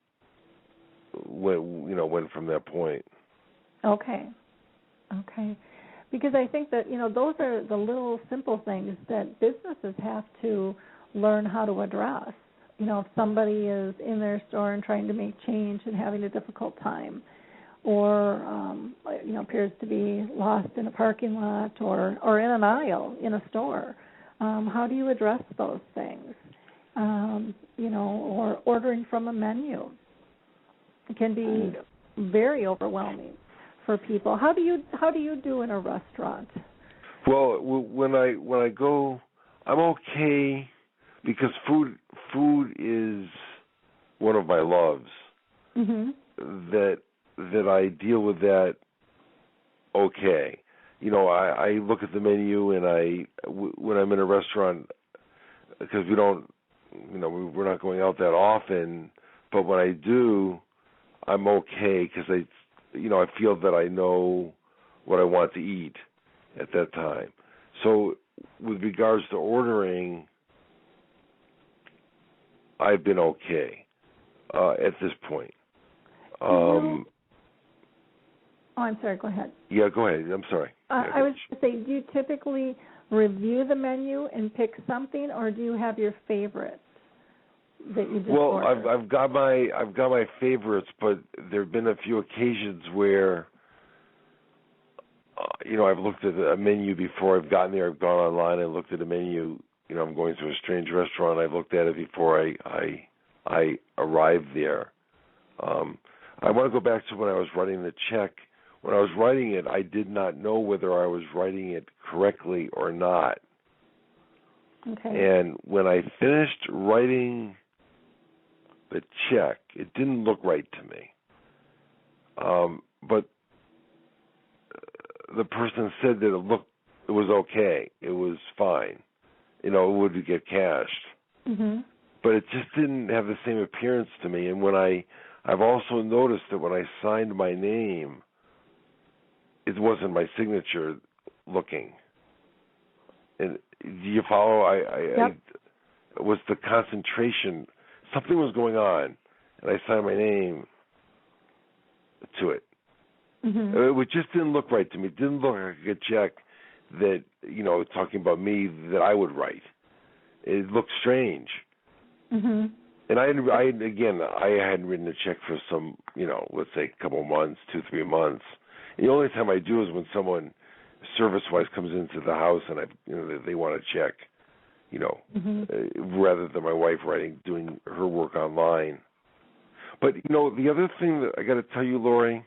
went from that point. Okay. Because I think that, you know, those are the little simple things that businesses have to learn how to address. You know, if somebody is in their store and trying to make change and having a difficult time, or, you know, appears to be lost in a parking lot or in an aisle in a store, how do you address those things? You know, or ordering from a menu. It can be very overwhelming for people. How do you do in a restaurant? Well, when I go, I'm okay because food is one of my loves. That I deal with that okay. You know, I look at the menu, and when I'm in a restaurant, because we don't, you know, we're not going out that often, but when I do, I'm okay because I feel that I know what I want to eat at that time. So with regards to ordering, I've been okay. at this point. Oh, I'm sorry. Go ahead. Yeah, go ahead. I'm sorry. I was going to say, do you typically review the menu and pick something, or do you have your favorites that you just order? I've got my favorites, but there have been a few occasions where I've looked at a menu before I've gotten there. I've gone online and looked at a menu. I'm going to a strange restaurant. I've looked at it before I arrived there. I want to go back to when I was writing the check. When I was writing it, I did not know whether I was writing it correctly or not. Okay. And when I finished writing the check, it didn't look right to me. But the person said that it was okay. It was fine. It would get cashed. Mm-hmm. But it just didn't have the same appearance to me. And I've also noticed that when I signed my name, it wasn't my signature looking. And do you follow? Yep. It was the concentration. Something was going on, and I signed my name to it. Mm-hmm. It just didn't look right to me. It didn't look like a check that, talking about me, that I would write. It looked strange. Mm-hmm. And I hadn't written a check for some, let's say a couple months, 2-3 months. And the only time I do is when someone service-wise comes into the house and they want a check, mm-hmm. Rather than my wife doing her work online. But, the other thing that I got to tell you, Lori,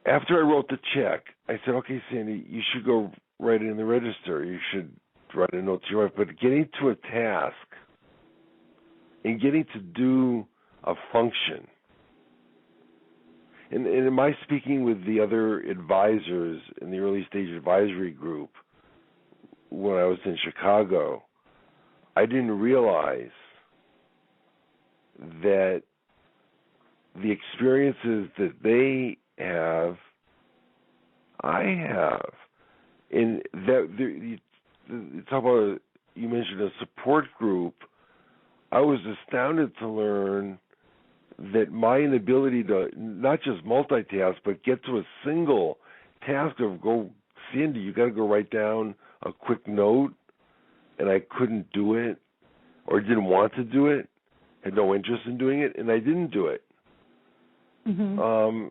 after I wrote the check, I said, okay, Sandy, you should go write it in the register. You should write a note to your wife. But getting to a task and getting to do a function, and in my speaking with the other advisors in the early stage advisory group when I was in Chicago, I didn't realize that the experiences that they have, I have. And that you talk about, you mentioned a support group. I was astounded to learn that my inability to not just multitask, but get to a single task of Sandy, you got to go write down a quick note, and I couldn't do it, or didn't want to do it, had no interest in doing it, and I didn't do it. Mm-hmm.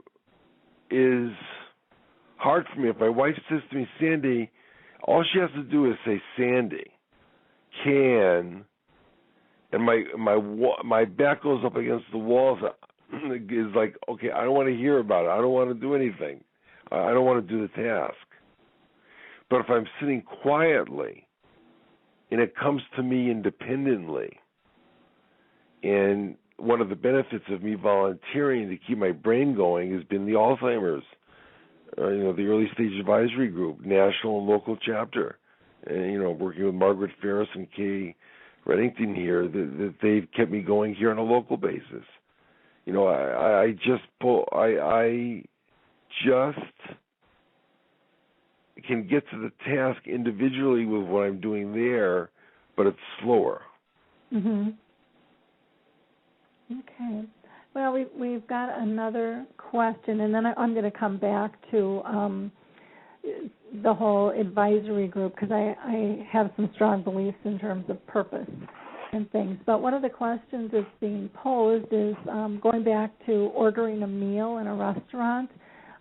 Is hard for me. If my wife says to me, Sandy, all she has to do is say Sandy, can, and my back goes up against the walls. Is like, okay, I don't want to hear about it. I don't want to do anything. I don't want to do the task. But if I'm sitting quietly and it comes to me independently, and one of the benefits of me volunteering to keep my brain going has been the Alzheimer's, the early stage advisory group, national and local chapter, and working with Margaret Ferris and Kay Reddington here, that they've kept me going here on a local basis. I just can get to the task individually with what I'm doing there, but it's slower. Mm-hmm. Okay. Well, we've got another question, and then I'm going to come back to the whole advisory group, because I have some strong beliefs in terms of purpose and things. But one of the questions that's being posed is going back to ordering a meal in a restaurant.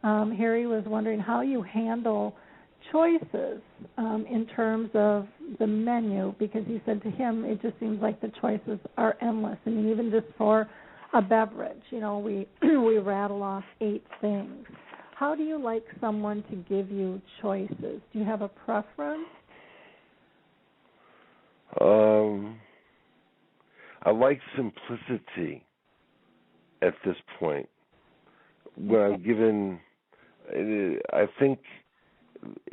Harry was wondering how you handle choices in terms of the menu, because he said to him it just seems like the choices are endless. I mean, even just for a beverage, we rattle off 8 things. How do you like someone to give you choices? Do you have a preference? I like simplicity at this point. When I'm given, I think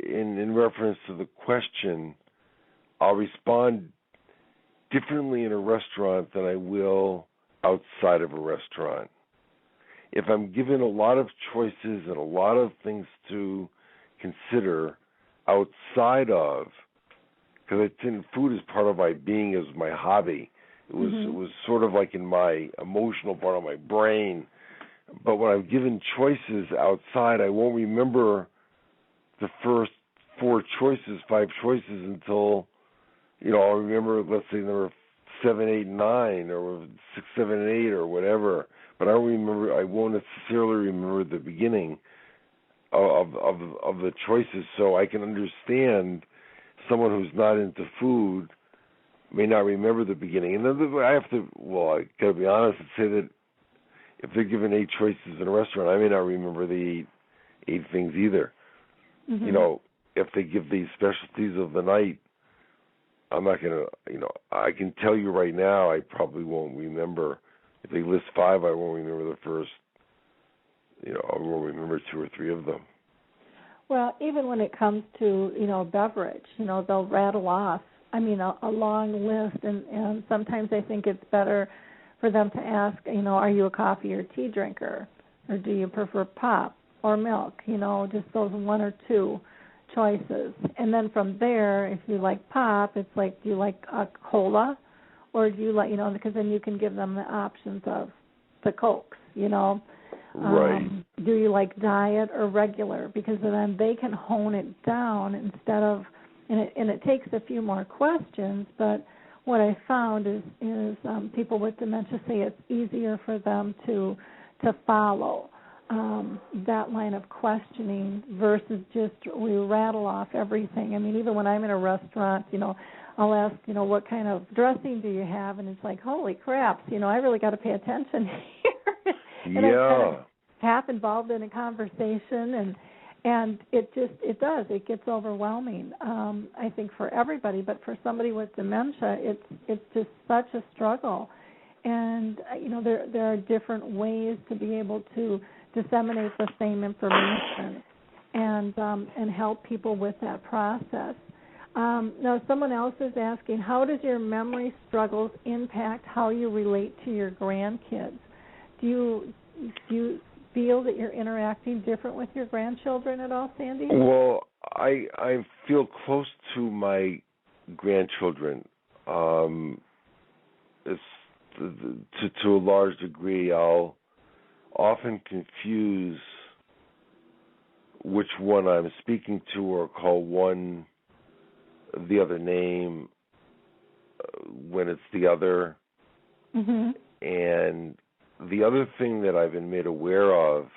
in reference to the question, I'll respond differently in a restaurant than I will outside of a restaurant. If I'm given a lot of choices and a lot of things to consider outside of because food is part of my being, is my hobby. It was sort of like in my emotional part of my brain. But when I'm given choices outside, I won't remember the first 5 choices until, I'll remember, let's say, number 7, 8, 9, or 6, 7, and 8, or whatever. But I won't necessarily remember the beginning of the choices, so I can understand someone who's not into food may not remember the beginning. And then I got to be honest and say that if they're given 8 choices in a restaurant, I may not remember the 8 things either. If they give these specialties of the night, I'm not going to, I can tell you right now, I probably won't remember. If they list 5, I won't remember the first, I won't remember 2 or 3 of them. Well, even when it comes to, beverage, they'll rattle off, a long list, and sometimes I think it's better for them to ask, are you a coffee or tea drinker, or do you prefer pop or milk, just those 1 or 2 choices. And then from there, if you like pop, it's like, do you like a cola, or do you like, because then you can give them the options of the Cokes, Right. Do you like diet or regular? Because then they can hone it down instead of, and it takes a few more questions, but what I found is people with dementia say it's easier for them to follow that line of questioning versus just we rattle off everything. Even when I'm in a restaurant, I'll ask, what kind of dressing do you have? And it's like, holy crap, I really got to pay attention here. And I'm kind of half involved in a conversation, and it gets overwhelming. I think for everybody, but for somebody with dementia, it's just such a struggle. And there are different ways to be able to disseminate the same information and help people with that process. Now, someone else is asking, how does your memory struggles impact how you relate to your grandkids? Do you feel that you're interacting different with your grandchildren at all, Sandy? Well, I feel close to my grandchildren. It's to a large degree. I'll often confuse which one I'm speaking to, or call one the other name when it's the other. And the other thing that I've been made aware of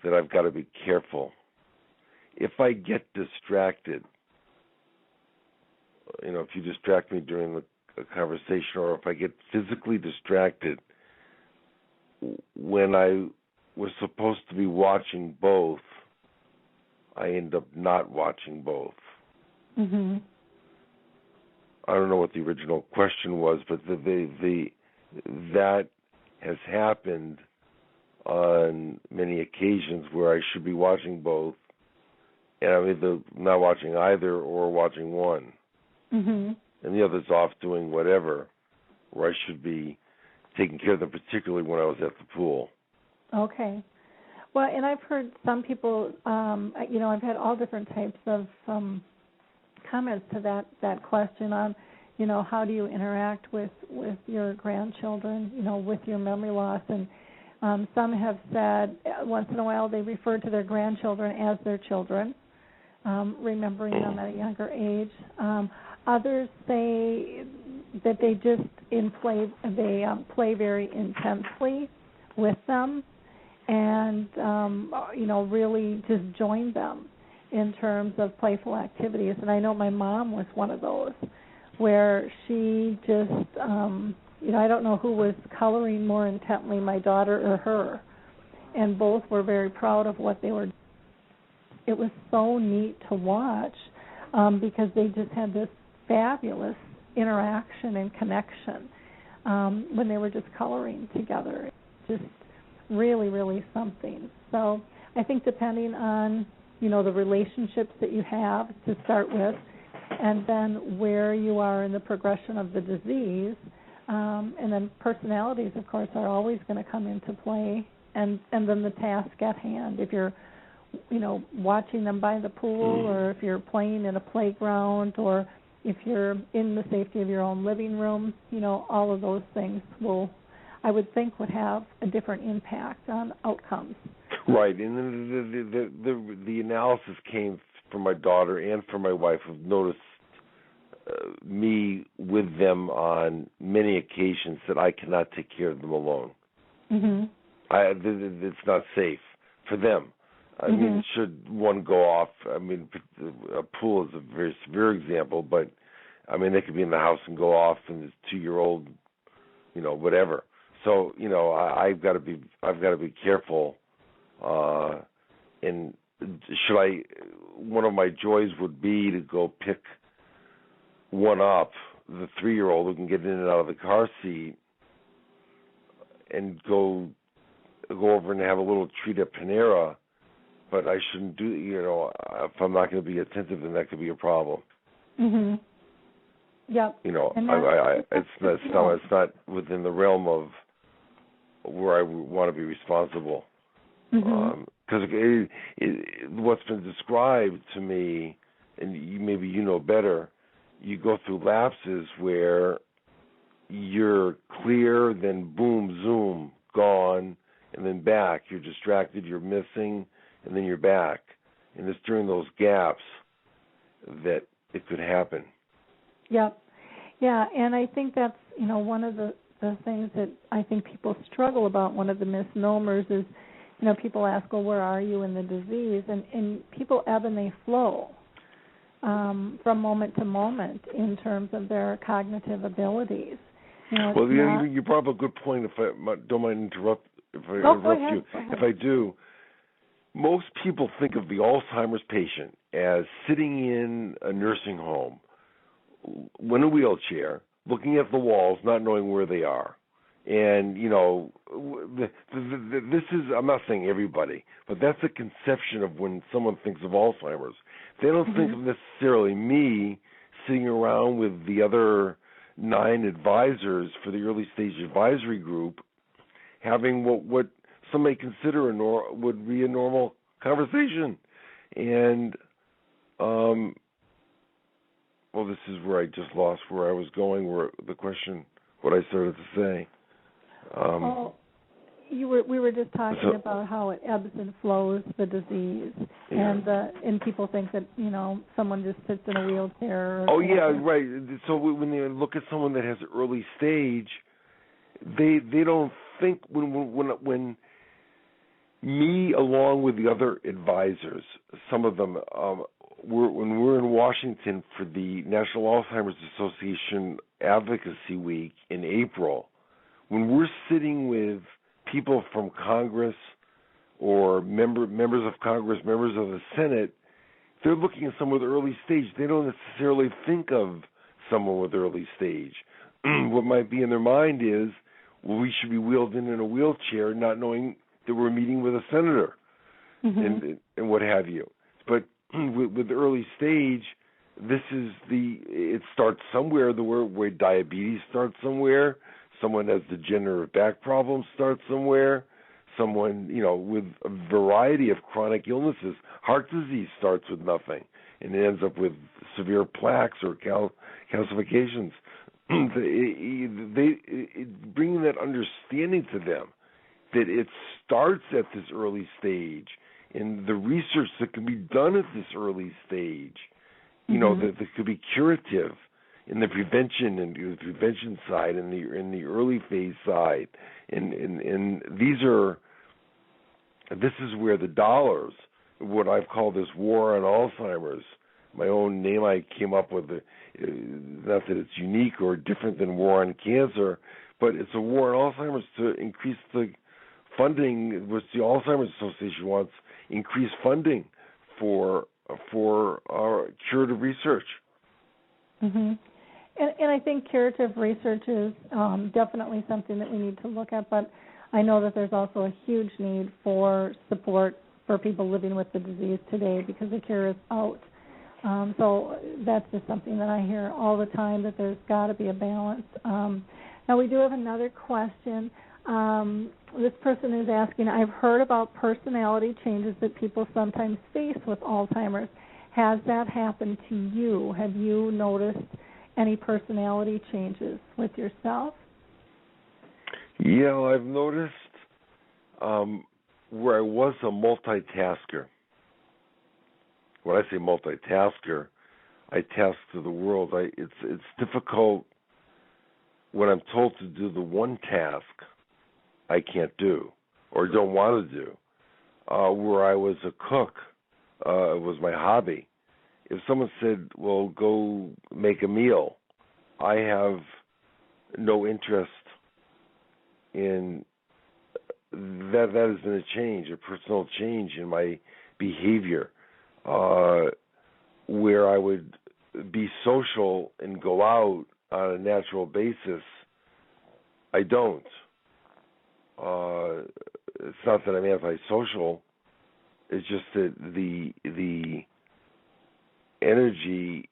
that I've got to be careful, if I get distracted, if you distract me during the conversation, or if I get physically distracted, when I was supposed to be watching both, I end up not watching both. I don't know what the original question was, but that has happened on many occasions where I should be watching both, and I'm either not watching either or watching one. And the other's off doing whatever, where I should be taking care of them, particularly when I was at the pool. Okay. Well, and I've heard some people, I've had all different types of comments to that question on, how do you interact with your grandchildren, with your memory loss. And some have said once in a while they refer to their grandchildren as their children, remembering them at a younger age. Others say that they just play very intensely with them and, really just join them in terms of playful activities. And I know my mom was one of those where she just, I don't know who was coloring more intently, my daughter or her, and both were very proud of what they were doing. It was so neat to watch because they just had this fabulous interaction and connection when they were just coloring together. Just really, really something. So I think depending on, the relationships that you have to start with, and then where you are in the progression of the disease, and then personalities, of course, are always going to come into play, and then the task at hand. If you're, watching them by the pool, or if you're playing in a playground, or if you're in the safety of your own living room, all of those things I would think, would have a different impact on outcomes. Right, and the analysis came from my daughter and from my wife, who've noticed me with them on many occasions that I cannot take care of them alone. Mm-hmm. It's not safe for them. I mean, should one go off, a pool is a very severe example, but, they could be in the house and go off and this 2-year-old, whatever. So, I've got to be careful, and one of my joys would be to go pick one up, the 3-year-old who can get in and out of the car seat, and go over and have a little treat at Panera, but I shouldn't do, if I'm not going to be attentive, then that could be a problem. Mm-hmm. Yep. It's not within the realm of where I want to be responsible. Because what's been described to me, and maybe you know better, you go through lapses where you're clear, then boom, zoom, gone, and then back. You're distracted, you're missing, and then you're back. And it's during those gaps that it could happen. Yep. Yeah, and I think that's, one of the things that I think people struggle about. One of the misnomers is, people ask, well, where are you in the disease? And people ebb and they flow from moment to moment in terms of their cognitive abilities. You brought up a good point. If I don't mind interrupt you. If I do, most people think of the Alzheimer's patient as sitting in a nursing home, in a wheelchair, looking at the walls, not knowing where they are. And, this is, I'm not saying everybody, but that's a conception of when someone thinks of Alzheimer's. They don't think of necessarily me sitting around with the other 9 advisors for the early stage advisory group having what some may consider would be a normal conversation. And, this is where I just lost where I was going, where the question, what I started to say. We were just talking about how it ebbs and flows, the disease, and people think that someone just sits in a wheelchair. Right. So when they look at someone that has early stage, they don't think when me along with the other advisors, some of them, when we're in Washington for the National Alzheimer's Association Advocacy Week in April, when we're sitting with people from Congress or members of Congress, members of the Senate, they're looking at someone with early stage. They don't necessarily think of someone with early stage. What might be in their mind is, we should be wheeled in a wheelchair, not knowing that we're meeting with a senator and what have you. But with early stage, it starts somewhere. The where diabetes starts somewhere. Someone has degenerative back problems starts somewhere. Someone, with a variety of chronic illnesses. Heart disease starts with nothing, and it ends up with severe plaques or calcifications. Bringing that understanding to them that it starts at this early stage, and the research that can be done at this early stage, that could be curative in the prevention side, in the early phase side, and this is where the dollars, what I've called this war on Alzheimer's, my own name I came up with, not that it's unique or different than war on cancer, but it's a war on Alzheimer's to increase the funding, which the Alzheimer's Association wants, increased funding for our curative research. And I think curative research is definitely something that we need to look at, but I know that there's also a huge need for support for people living with the disease today because the cure is out. So that's just something that I hear all the time, that there's got to be a balance. Now, we do have another question. This person is asking, I've heard about personality changes that people sometimes face with Alzheimer's. Has that happened to you? Have you noticed any personality changes with yourself? Yeah, I've noticed where I was a multitasker. When I say multitasker, I task to the world. It's difficult when I'm told to do the one task I can't do or don't want to do. Where I was a cook, it was my hobby. If someone said, well, go make a meal, I have no interest in that. That has been a change, a personal change in my behavior, where I would be social and go out on a natural basis. I don't. It's not that I'm antisocial. It's just that the energy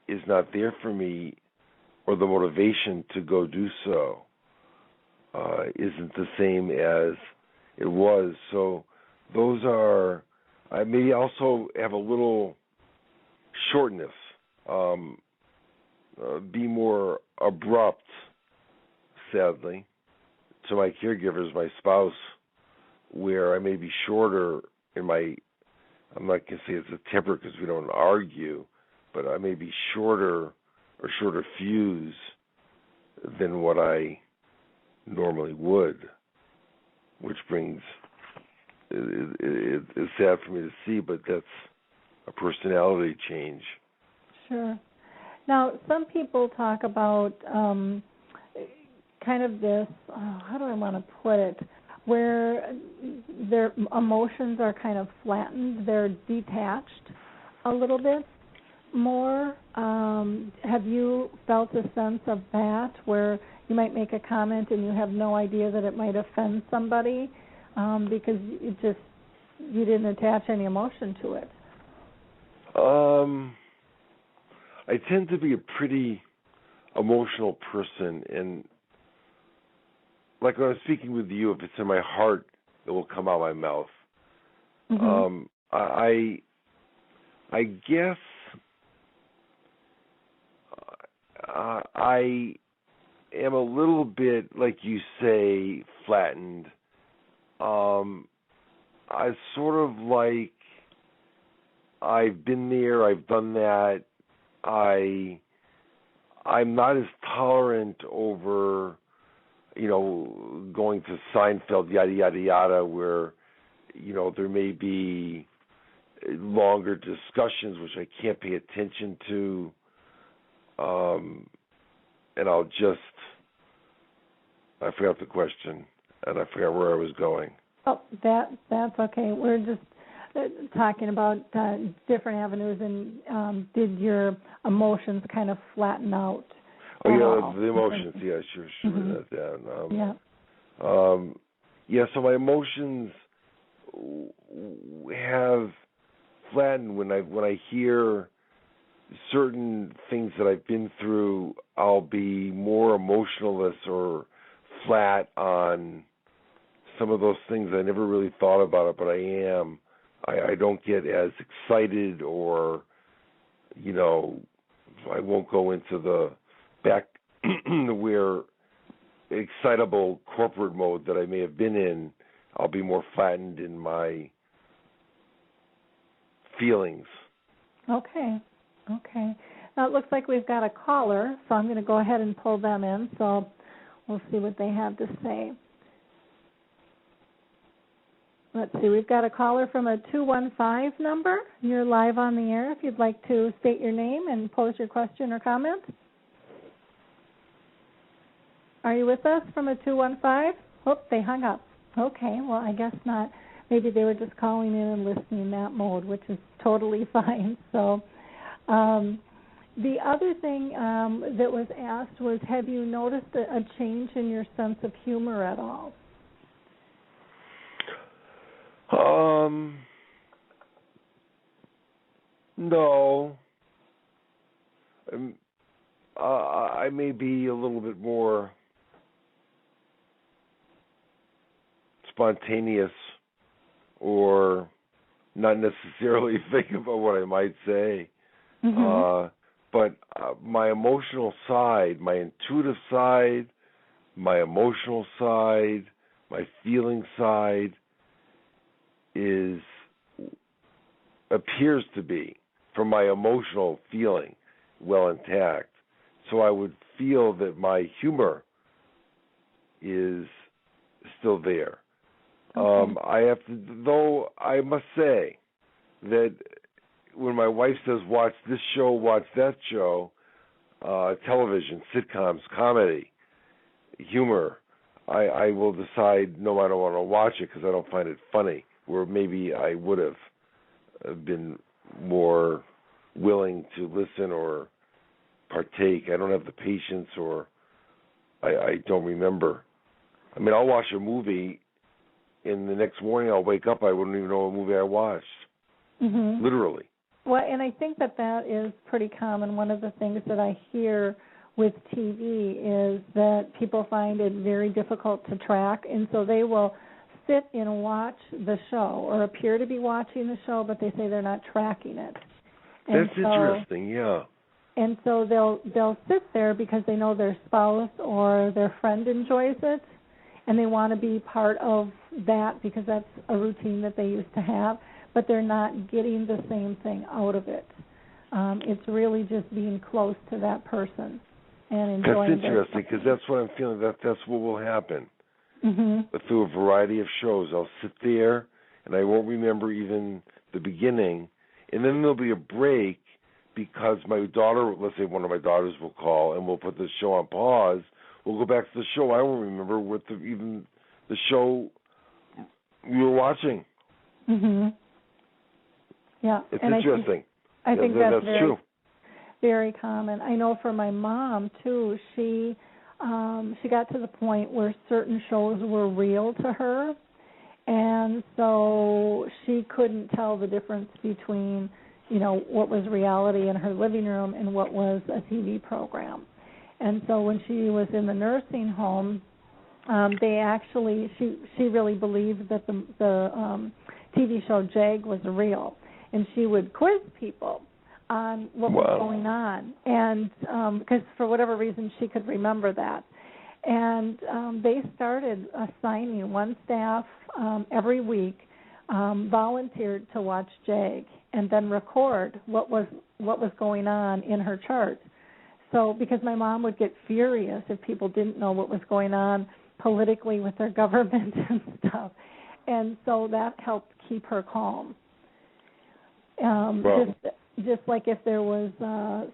is not there for me, or the motivation to go do so isn't the same as it was. So those are. I may also have a little shortness, be more abrupt, sadly, to my caregivers, my spouse, where I may be shorter in my, I'm not going to say it's a temper because we don't argue, but I may be shorter or shorter fuse than what I normally would, which brings, it's sad for me to see, but that's a personality change. Sure. Now, some people talk about kind of this, how do I want to put it, where their emotions are kind of flattened, they're detached a little bit more. Have you felt a sense of that, where you might make a comment and you have no idea that it might offend somebody because you didn't attach any emotion to it? I tend to be a pretty emotional person, and like when I'm speaking with you, if it's in my heart, it will come out my mouth. Mm-hmm. I guess I am a little bit, like you say, flattened. I sort of like, I've been there, I've done that. I'm not as tolerant over, going to Seinfeld, yada, yada, yada, where, there may be longer discussions which I can't pay attention to, and I forgot the question, and I forgot where I was going. Oh, that's okay. We're just talking about different avenues, and did your emotions kind of flatten out? Oh, yeah, the emotions. Yeah, sure, mm-hmm. That down. So my emotions have flattened when I hear certain things that I've been through. I'll be more emotionless or flat on some of those things. I never really thought about it, but I am. I don't get as excited, or, I won't go into the back where excitable corporate mode that I may have been in. I'll be more flattened in my feelings. Okay. Now it looks like we've got a caller, so I'm going to go ahead and pull them in, so we'll see what they have to say. Let's see, we've got a caller from a 215 number. You're live on the air if you'd like to state your name and pose your question or comment. Are you with us from a 215? Oh, they hung up. Okay, well, I guess not. Maybe they were just calling in and listening in that mode, which is totally fine. So the other thing that was asked was, have you noticed a change in your sense of humor at all? No. I may be a little bit more spontaneous or not necessarily think about what I might say. But my emotional side, my intuitive side, my emotional side, my feeling side appears to be, from my emotional feeling, well intact. So I would feel that my humor is still there. Though I must say that when my wife says, watch this show, watch that show, television, sitcoms, comedy, humor, I will decide, no, I don't want to watch it because I don't find it funny, where maybe I would have been more willing to listen or partake. I don't have the patience, or I don't remember. I mean, I'll watch a movie, and the next morning I'll wake up, I wouldn't even know what movie I watched, literally. Well, and I think that is pretty common. One of the things that I hear with TV is that people find it very difficult to track, and so they will sit and watch the show or appear to be watching the show, but they say they're not tracking it. And that's interesting, yeah. And so they'll sit there because they know their spouse or their friend enjoys it, and they want to be part of that because that's a routine that they used to have, but they're not getting the same thing out of it. It's really just being close to that person and enjoying it. That's interesting because that's what I'm feeling, that's what will happen. Through a variety of shows, I'll sit there, and I won't remember even the beginning, and then there'll be a break because my daughter, let's say one of my daughters will call, and we'll put the show on pause. We'll go back to the show. I won't remember what even the show we were watching. Yeah, it's and interesting. I think that's very, true. Very common. I know for my mom too. She got to the point where certain shows were real to her, and so she couldn't tell the difference between, what was reality in her living room and what was a TV program. And so when she was in the nursing home, she really believed that the TV show Jag was real, and she would quiz people on what was going on, and because for whatever reason she could remember that. And they started assigning one staff every week volunteered to watch Jag and then record what was going on in her chart. So because my mom would get furious if people didn't know what was going on politically with their government and stuff, and so that helped keep her calm. Just like if there was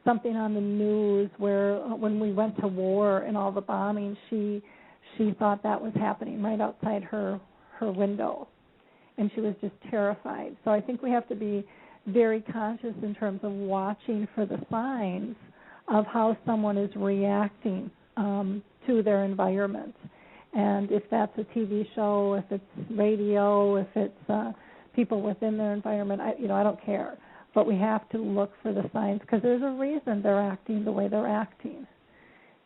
something on the news where when we went to war and all the bombing, she thought that was happening right outside her window, and she was just terrified. So I think we have to be very conscious in terms of watching for the signs of how someone is reacting to their environment. And if that's a TV show, if it's radio, if it's people within their environment, I don't care. But we have to look for the signs because there's a reason they're acting the way they're acting.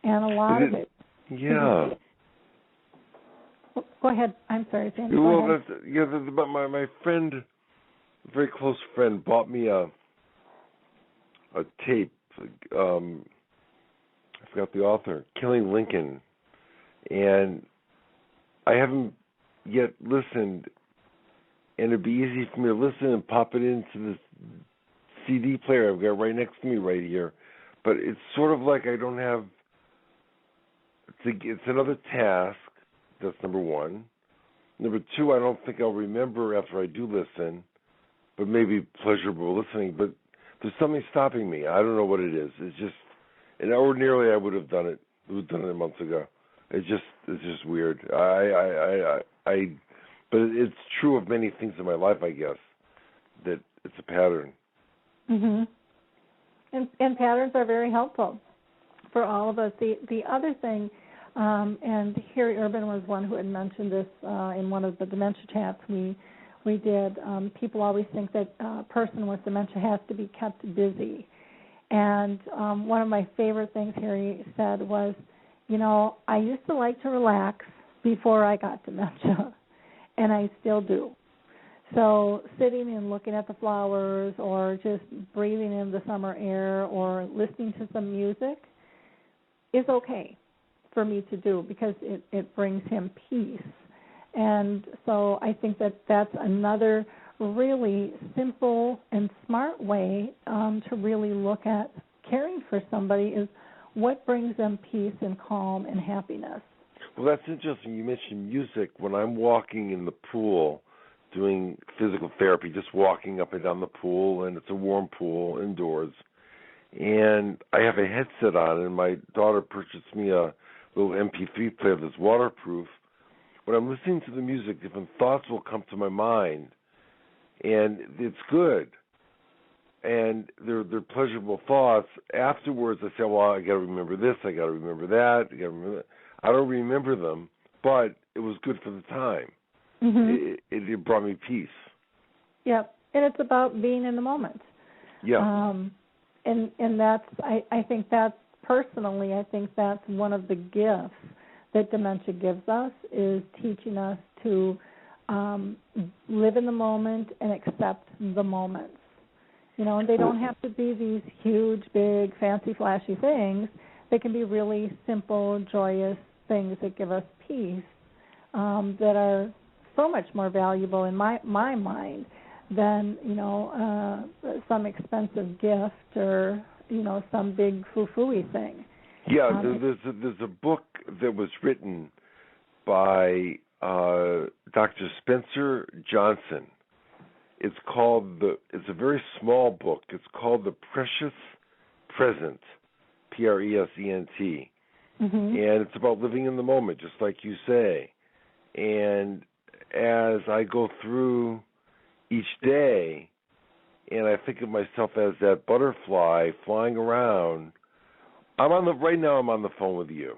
And a lot of it. Yeah. Go ahead. I'm sorry, Sandy. Well, my friend, a very close friend, bought me a tape. I forgot the author, Killing Lincoln. And I haven't yet listened, and it'd be easy for me to listen and pop it into the CD player I've got right next to me right here. But it's sort of like I don't have, it's another task. That's number one. Number two, I don't think I'll remember after I do listen, but maybe pleasurable listening. But there's something stopping me. I don't know what it is. It's just, and ordinarily I would have done it. We would have done it months ago. It's just weird. But it's true of many things in my life, I guess, that it's a pattern. And patterns are very helpful for all of us. The other thing, and Harry Urban was one who had mentioned this in one of the dementia chats we did. People always think that a person with dementia has to be kept busy. And one of my favorite things Harry said was, I used to like to relax before I got dementia, and I still do. So sitting and looking at the flowers or just breathing in the summer air or listening to some music is okay for me to do because it brings him peace. And so I think that that's another really simple and smart way to really look at caring for somebody is what brings them peace and calm and happiness. Well, that's interesting. You mentioned music. When I'm walking in the pool doing physical therapy, just walking up and down the pool, and it's a warm pool indoors, and I have a headset on, and my daughter purchased me a little MP3 player that's waterproof. When I'm listening to the music, different thoughts will come to my mind, and it's good. And they're pleasurable thoughts. Afterwards, I say, well, I got to remember this, I got to remember that, I got to remember that. I don't remember them, but it was good for the time. Mm-hmm. It brought me peace. Yep, and it's about being in the moment. Yeah. And that's, I think that's, personally, I think that's one of the gifts that dementia gives us is teaching us to live in the moment and accept the moments. You know, and they don't have to be these huge, big, fancy, flashy things. They can be really simple, joyous things that give us peace that are so much more valuable in my mind than, you know, some expensive gift or, you know, some big foo-foo-y thing. Yeah, there's a book that was written by Dr. Spencer Johnson. It's a very small book. It's called The Precious Present, Present. Mm-hmm. And it's about living in the moment, just like you say. And as I go through each day, and I think of myself as that butterfly flying around, right now I'm on the phone with you.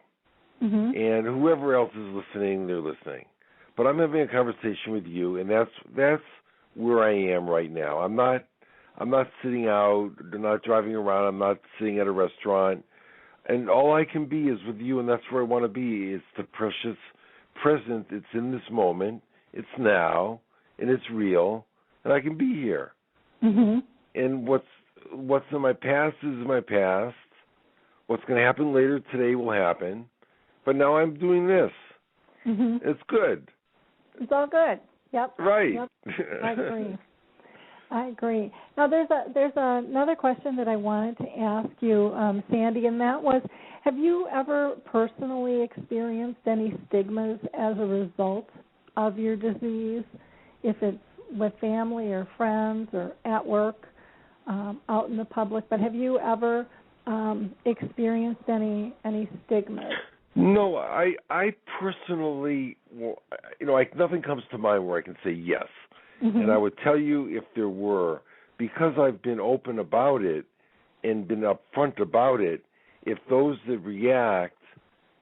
Mm-hmm. And whoever else is listening, they're listening. But I'm having a conversation with you, and that's where I am right now. I'm not sitting out, I'm not driving around, I'm not sitting at a restaurant. And all I can be is with you, and that's where I want to be. It's the precious present. It's in this moment. It's now, and it's real, and I can be here. Mm-hmm. And what's in my past is in my past. What's going to happen later today will happen. But now I'm doing this. Mm-hmm. It's good. It's all good. Yep. Right. Yep. I agree. Now, there's another question that I wanted to ask you, Sandy, and that was, have you ever personally experienced any stigmas as a result of your disease, if it's with family or friends or at work, out in the public? But have you ever experienced any stigmas? No, I personally, nothing comes to mind where I can say yes. Mm-hmm. And I would tell you if there were, because I've been open about it and been upfront about it, if those that react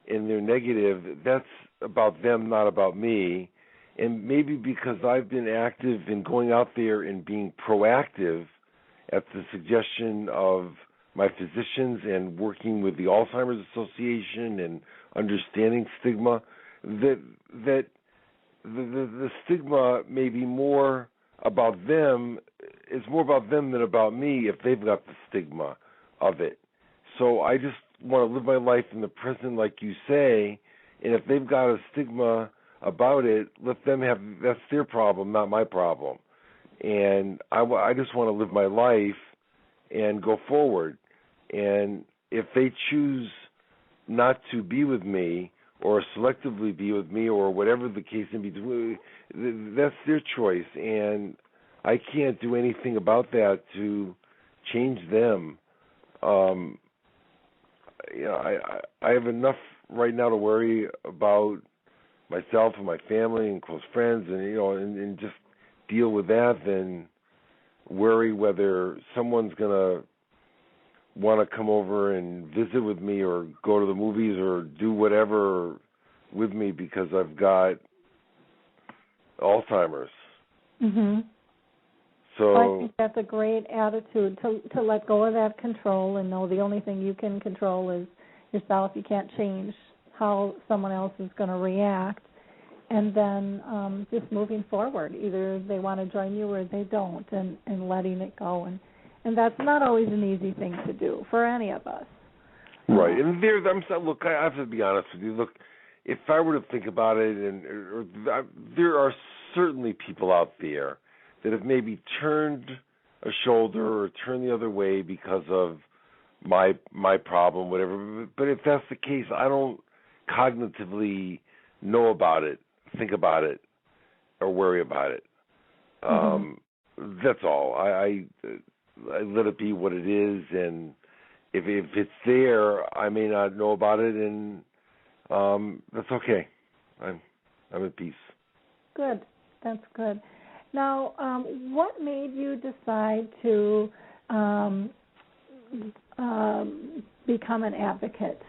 and they're negative, that's about them, not about me. And maybe because I've been active in going out there and being proactive at the suggestion of my physicians and working with the Alzheimer's Association and understanding stigma, that the stigma may be more about them. It's more about them than about me if they've got the stigma of it. So I just want to live my life in the present, like you say, and if they've got a stigma about it, let them have, that's their problem, not my problem. And I just want to live my life and go forward. And if they choose not to be with me or selectively be with me or whatever the case in between, that's their choice. And I can't do anything about that to change them. I have enough right now to worry about myself and my family and close friends, and and just deal with that than worry whether someone's gonna want to come over and visit with me or go to the movies or do whatever with me because I've got Alzheimer's. Mm-hmm. So well, I think that's a great attitude to let go of that control and know the only thing you can control is yourself. You can't change how someone else is going to react. and then just moving forward. Either they want to join you or they don't, and letting it go. And that's not always an easy thing to do for any of us. Right. And look, I have to be honest with you. Look, if I were to think about it, there are certainly people out there that have maybe turned a shoulder or turned the other way because of my problem, whatever. But if that's the case, I don't cognitively know about it, think about it, or worry about it. That's all. I let it be what it is, and if it's there, I may not know about it, and that's okay. I'm at peace. Good. That's good. Now, what made you decide to become an advocate?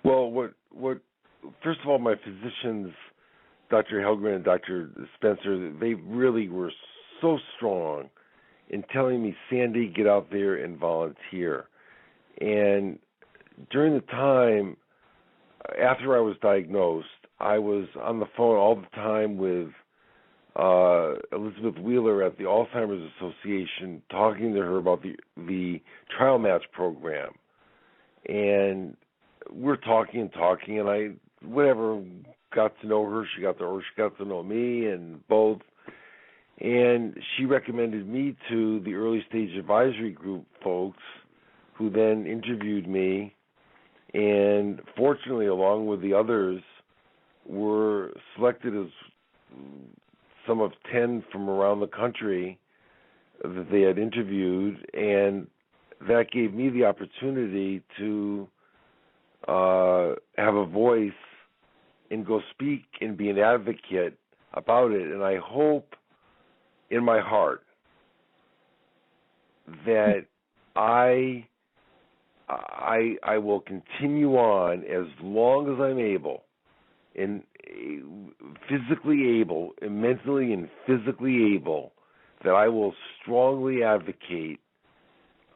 Well, what? First of all, my physicians, Dr. Halperin and Dr. Spencer, they really were so strong in telling me, Sandy, get out there and volunteer. And during the time after I was diagnosed, I was on the phone all the time with Elizabeth Wheeler at the Alzheimer's Association, talking to her about the trial match program. And we're talking, and I got to know her. She got to know me, and both. And she recommended me to the early stage advisory group folks, who then interviewed me, and fortunately, along with the others, were selected as some of 10 from around the country that they had interviewed, and that gave me the opportunity to have a voice and go speak and be an advocate about it. And I hope in my heart that I will continue on as long as I'm able, and physically able, and mentally and physically able, that I will strongly advocate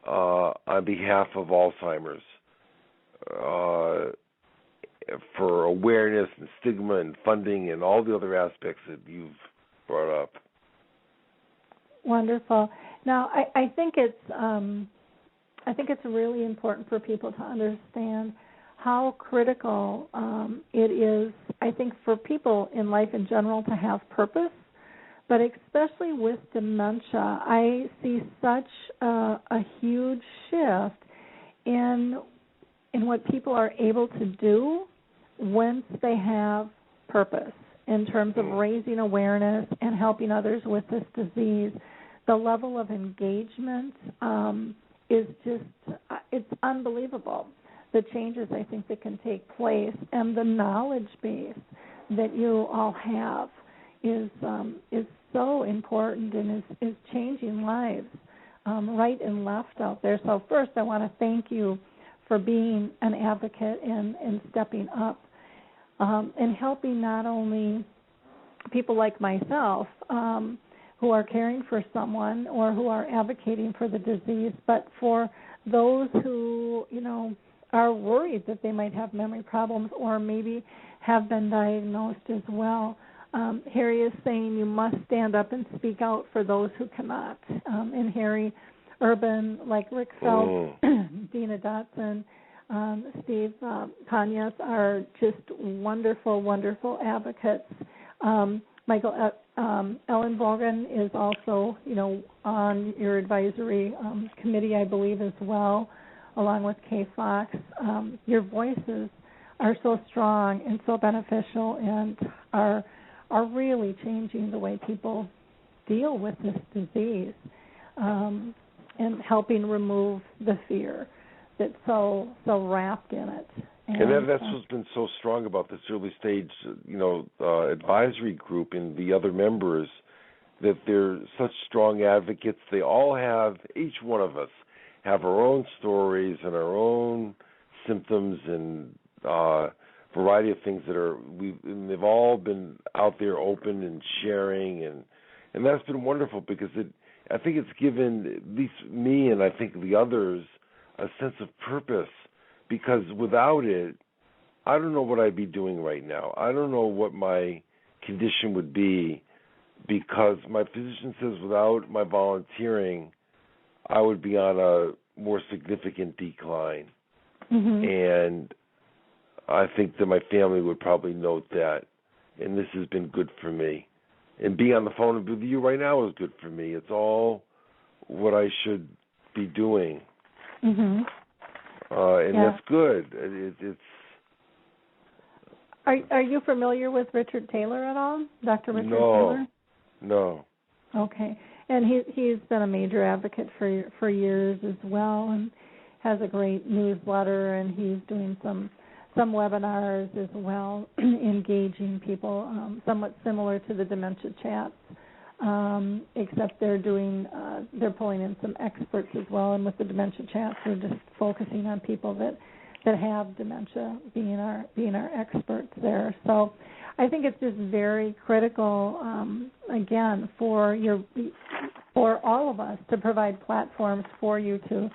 on behalf of Alzheimer's for awareness and stigma and funding and all the other aspects that you've brought up. Wonderful. Now, I think it's really important for people to understand how critical it is, I think, for people in life in general to have purpose, but especially with dementia, I see such a huge shift in what people are able to do once they have purpose in terms of raising awareness and helping others with this disease. The level of engagement is just, it's unbelievable. The changes, I think, that can take place, and the knowledge base that you all have is so important and is changing lives right and left out there. So first, I want to thank you for being an advocate and stepping up and helping not only people like myself who are caring for someone or who are advocating for the disease, but for those who, are worried that they might have memory problems or maybe have been diagnosed as well. Harry is saying you must stand up and speak out for those who cannot. And Harry Urban, like Rick Phelps, Dina Dotson, Steve Kanyas are just wonderful, wonderful advocates. Michael Ellen Vaughan is also, on your advisory committee, I believe, as well, along with Kay Fox. Your voices are so strong and so beneficial and are really changing the way people deal with this disease and helping remove the fear that's so wrapped in it. And that's what's been so strong about this early stage, advisory group and the other members, that they're such strong advocates. They all have, each one of us, have our own stories and our own symptoms and variety of things and they've all been out there open and sharing, and that's been wonderful because I think it's given at least me and I think the others a sense of purpose, because without it, I don't know what I'd be doing right now. I don't know what my condition would be, because my physician says without my volunteering, I would be on a more significant decline. And I think that my family would probably note that, and this has been good for me. And being on the phone with you right now is good for me. It's all what I should be doing. And that's good. It's. Are you familiar with Richard Taylor at all, Dr. Richard Taylor? No. Okay, and he's been a major advocate for years as well, and has a great newsletter, and he's doing some webinars as well, engaging people, somewhat similar to the Dementia Chats, except they're pulling in some experts as well. And with the Dementia Chats, we're just focusing on people that have dementia, being our experts there. So I think it's just very critical, again, for all of us to provide platforms for you to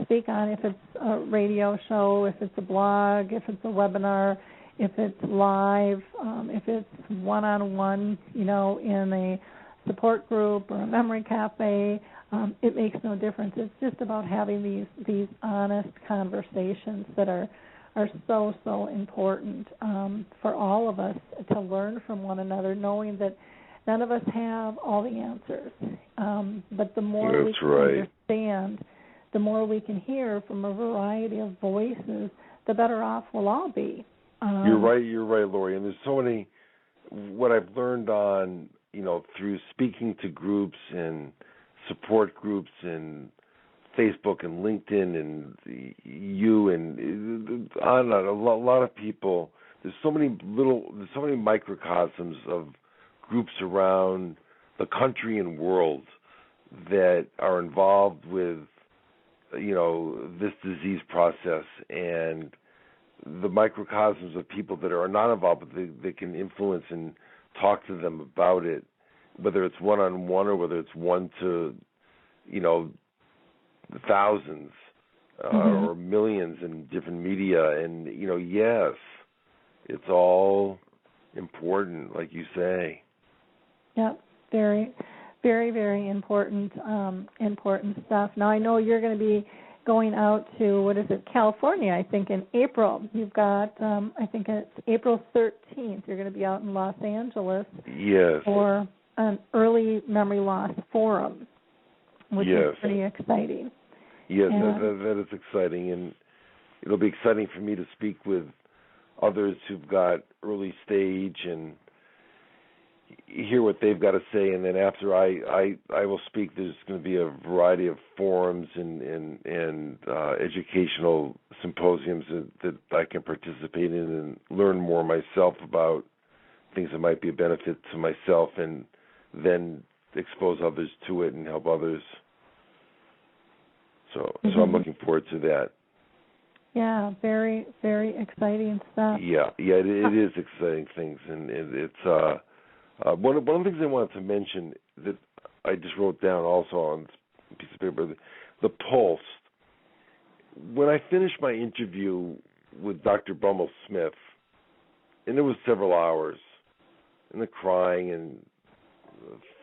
speak on, if it's a radio show, if it's a blog, if it's a webinar, if it's live, if it's one-on-one, in a support group or a memory cafe. It makes no difference. It's just about having these honest conversations that are so important for all of us to learn from one another, knowing that none of us have all the answers. But the more we can understand, the more we can hear from a variety of voices, the better off we'll all be. You're right, Lori. And there's so many, what I've learned on, through speaking to groups and support groups and Facebook and LinkedIn and you and on a lot of people. There's so many microcosms of groups around the country and world that are involved with this disease process, and the microcosms of people that are not involved, but they can influence and talk to them about it, whether it's one-on-one or whether it's one to, thousands or millions in different media. And, yes, it's all important, like you say. Yep, very, very, very important stuff. Now, I know you're going to be going out to, California, I think, in April. You've got, I think it's April 13th. You're going to be out in Los Angeles. Yes. For an early memory loss forum, which is pretty exciting. Yes, that is exciting. And it'll be exciting for me to speak with others who've got early stage and hear what they've got to say, and then after I will speak, there's going to be a variety of forums and educational symposiums that I can participate in and learn more myself about things that might be a benefit to myself, and then expose others to it and help others. So I'm looking forward to that. Yeah, very, very exciting stuff. Yeah, it is exciting things, and it's one of the things I wanted to mention that I just wrote down also on this piece of paper, the pulse. When I finished my interview with Dr. Bummel Smith, and it was several hours, and the crying and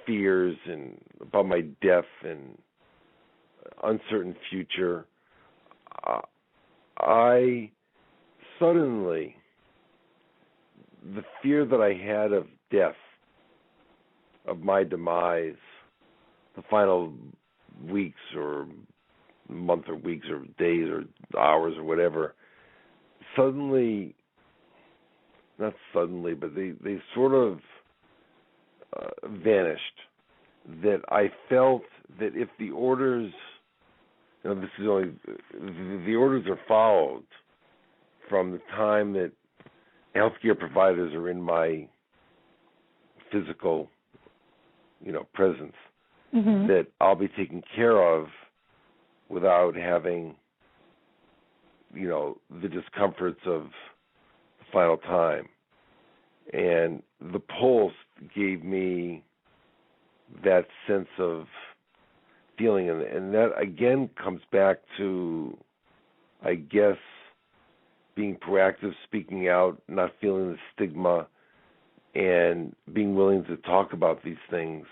fears and about my death and uncertain future, I suddenly, the fear that I had of death, of my demise, the final weeks or month or weeks or days or hours or whatever, suddenly, not suddenly, but they sort of vanished. That I felt that if the orders, this is only, the orders are followed from the time that healthcare providers are in my physical presence, that I'll be taken care of without having, the discomforts of the final time. And the pulse gave me that sense of feeling, and that again comes back to, I guess, being proactive, speaking out, not feeling the stigma, and being willing to talk about these things,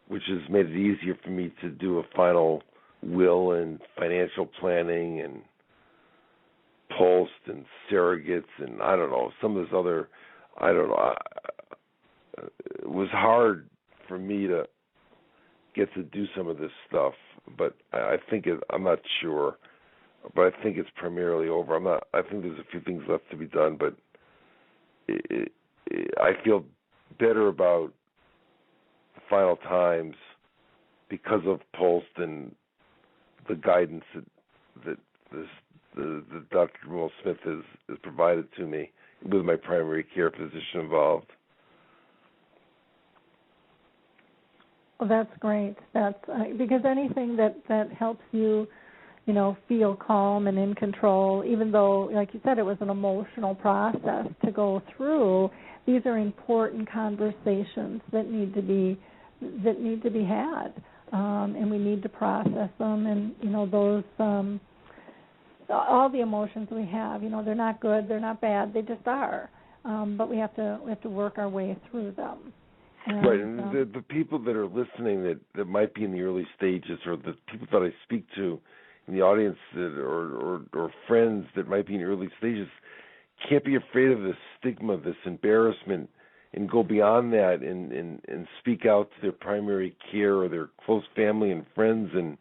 which has made it easier for me to do a final will and financial planning and post and surrogates and I don't know, some of this other, I don't know. It was hard for me to get to do some of this stuff, but I think I'm not sure, but I think it's primarily over. I think there's a few things left to be done, but I feel better about the final times because of Pulse and the guidance that Dr. Will Smith has provided to me with my primary care physician involved. Well, that's great. That's because anything that helps you, feel calm and in control, even though, like you said, it was an emotional process to go through. These are important conversations that need to be had, and we need to process them. And those all the emotions we have, they're not good, they're not bad, they just are. But we have to work our way through them. Right, and the people that are listening that might be in the early stages, or the people that I speak to in the audience or friends that might be in early stages, can't be afraid of this stigma, this embarrassment, and go beyond that and speak out to their primary care or their close family and friends, and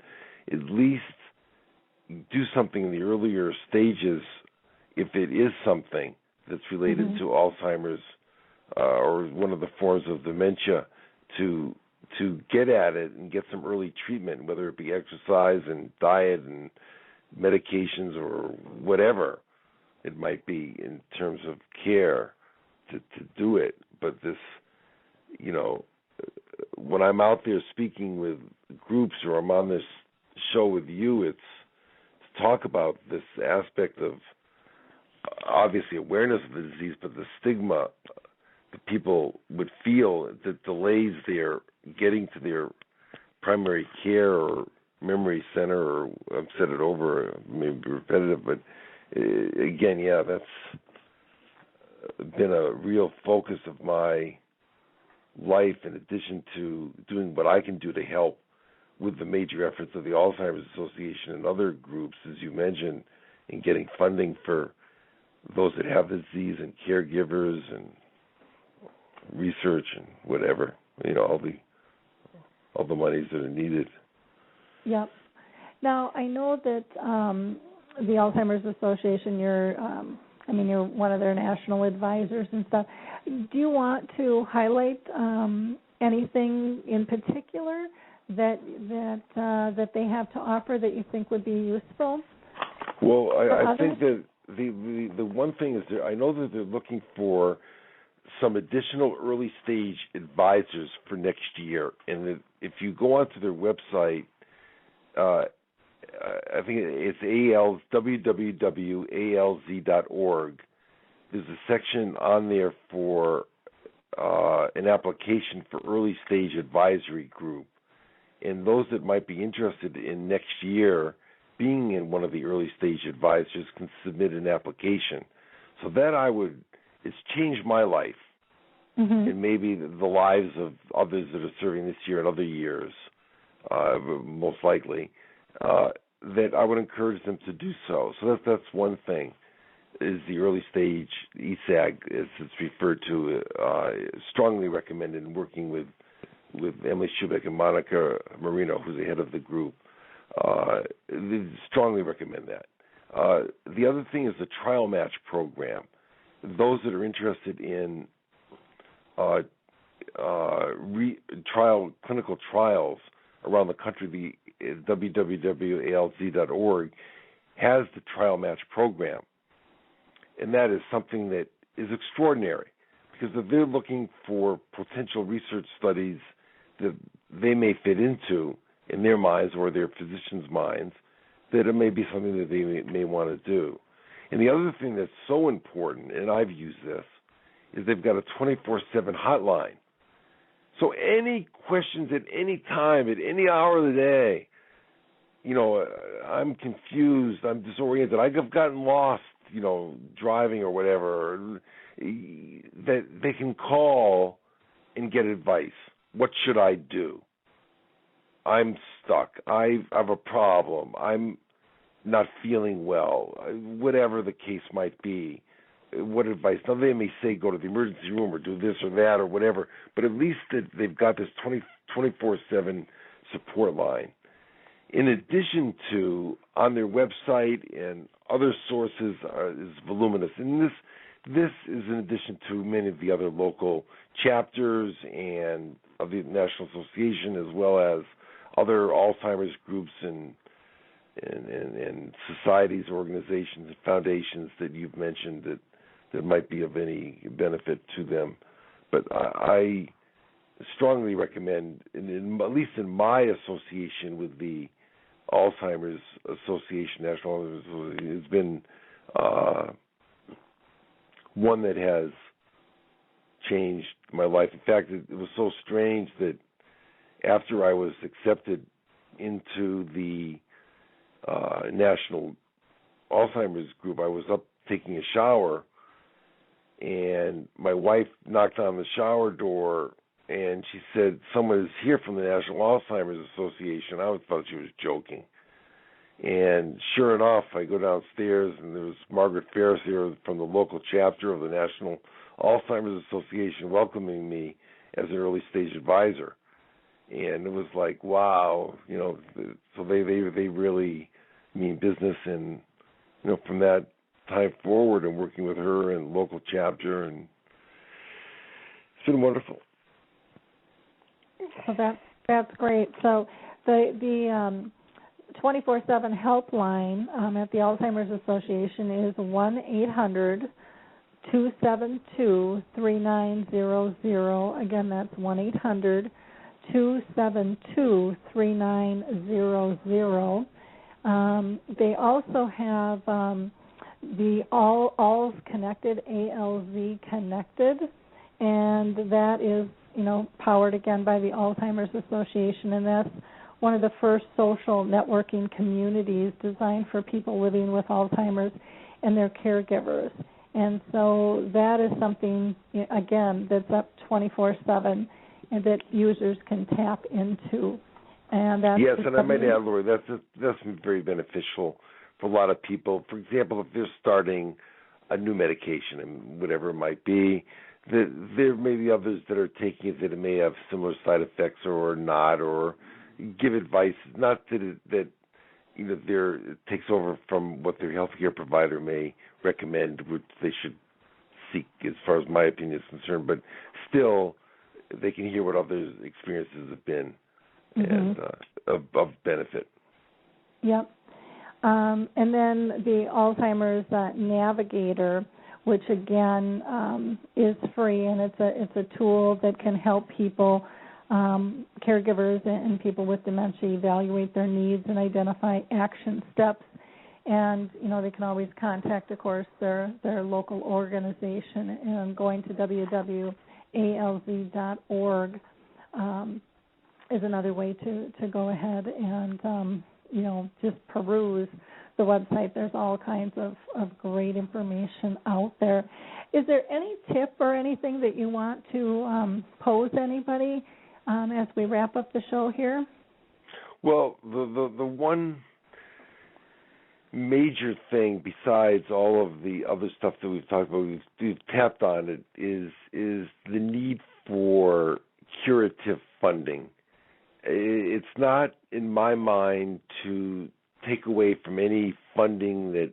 at least do something in the earlier stages if it is something that's related to Alzheimer's or one of the forms of dementia, to get at it and get some early treatment, whether it be exercise and diet and medications or whatever it might be in terms of care to do it. But this, when I'm out there speaking with groups or I'm on this show with you, it's to talk about this aspect of obviously awareness of the disease, but the stigma that people would feel that delays their getting to their primary care or memory center, or I've said it over, maybe repetitive, but again, that's been a real focus of my life, in addition to doing what I can do to help with the major efforts of the Alzheimer's Association and other groups, as you mentioned, in getting funding for those that have the disease and caregivers and research and whatever, all the monies that are needed. Yep. Now, I know that the Alzheimer's Association, you're one of their national advisors and stuff. Do you want to highlight anything in particular that they have to offer that you think would be useful? Well, I think that the one thing is I know that they're looking for some additional early stage advisors for next year, and if you go onto their website, I think it's www.alz.org. There's a section on there for an application for early stage advisory group, and those that might be interested in next year being in one of the early stage advisors can submit an application. So that it's changed my life, and maybe the lives of others that are serving this year and other years, most likely, that I would encourage them to do so. So that's one thing, is the early stage ESAG, as it's referred to, strongly recommended in working with Emily Schubeck and Monica Marino, who's the head of the group. They strongly recommend that. The other thing is the trial match program. Those that are interested in clinical trials around the country, the www.alz.org has the trial match program, and that is something that is extraordinary, because if they're looking for potential research studies that they may fit into in their minds or their physicians' minds, that it may be something that they may want to do. And the other thing that's so important, and I've used this, is they've got a 24/7 hotline. So any questions at any time, at any hour of the day, I'm confused, I'm disoriented, I've gotten lost, driving or whatever, that they can call and get advice. What should I do? I'm stuck. I have a problem. I'm not feeling well. Whatever the case might be. What advice? Now, they may say go to the emergency room or do this or that or whatever, but at least they've got this 24/7 support line. In addition to, on their website and other sources is voluminous. And this is in addition to many of the other local chapters and of the National Association, as well as other Alzheimer's groups and societies, organizations, and foundations that you've mentioned that might be of any benefit to them. But I strongly recommend, at least in my association with the Alzheimer's Association, National Alzheimer's Association, has been one that has changed my life. In fact, it was so strange that after I was accepted into the National Alzheimer's group, I was up taking a shower, and my wife knocked on the shower door, and she said, "Someone is here from the National Alzheimer's Association." I thought she was joking. And sure enough, I go downstairs, and there was Margaret Ferris here from the local chapter of the National Alzheimer's Association welcoming me as an early stage advisor. And it was like, wow, so they really mean business. And, from that time forward, I'm working with her and local chapter, and it's been wonderful. Well, that's great. So the 24/7 helpline at the Alzheimer's Association is 1-800-272-3900. Again, that's 1-800-272-3900. They also have the ALZConnected, ALZConnected, and that is, powered again by the Alzheimer's Association, and that's one of the first social networking communities designed for people living with Alzheimer's and their caregivers. And so that is something, again, that's up 24/7 and that users can tap into. And that's yes, and I might add, Lori, that's very beneficial for a lot of people. For example, if they're starting a new medication, and whatever it might be, there may be others that are taking it that it may have similar side effects or not, or give advice. Not that it takes over from what their healthcare provider may recommend, which they should seek, as far as my opinion is concerned. But still, they can hear what others' experiences have been, and of benefit. Yep. And then the Alzheimer's Navigator, which again is free, and it's a tool that can help people, caregivers and people with dementia, evaluate their needs and identify action steps. And they can always contact, of course, their local organization, and going to www.alz.org is another way to go ahead and just peruse the website. There's all kinds of great information out there. Is there any tip or anything that you want to pose anybody as we wrap up the show here? Well, the one major thing, besides all of the other stuff that we've talked about, we've tapped on it, is the need for curative funding. It's not, in my mind, to take away from any funding that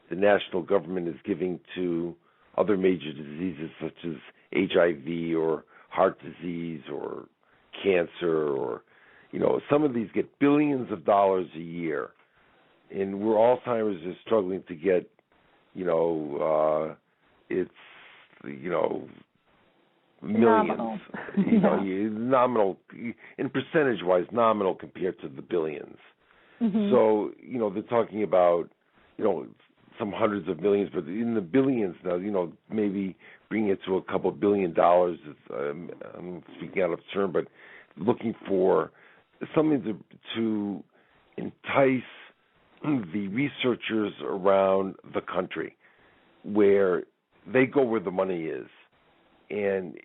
the national government is giving to other major diseases such as HIV or heart disease or cancer, or some of these get billions of dollars a year, and where Alzheimer's is struggling to get, it's millions, nominal, in percentage-wise, nominal compared to the billions. Mm-hmm. So, they're talking about, some hundreds of millions, but in the billions now, maybe bringing it to a couple $1 billion. I'm speaking out of turn, but looking for something to entice the researchers around the country, where they go where the money is. And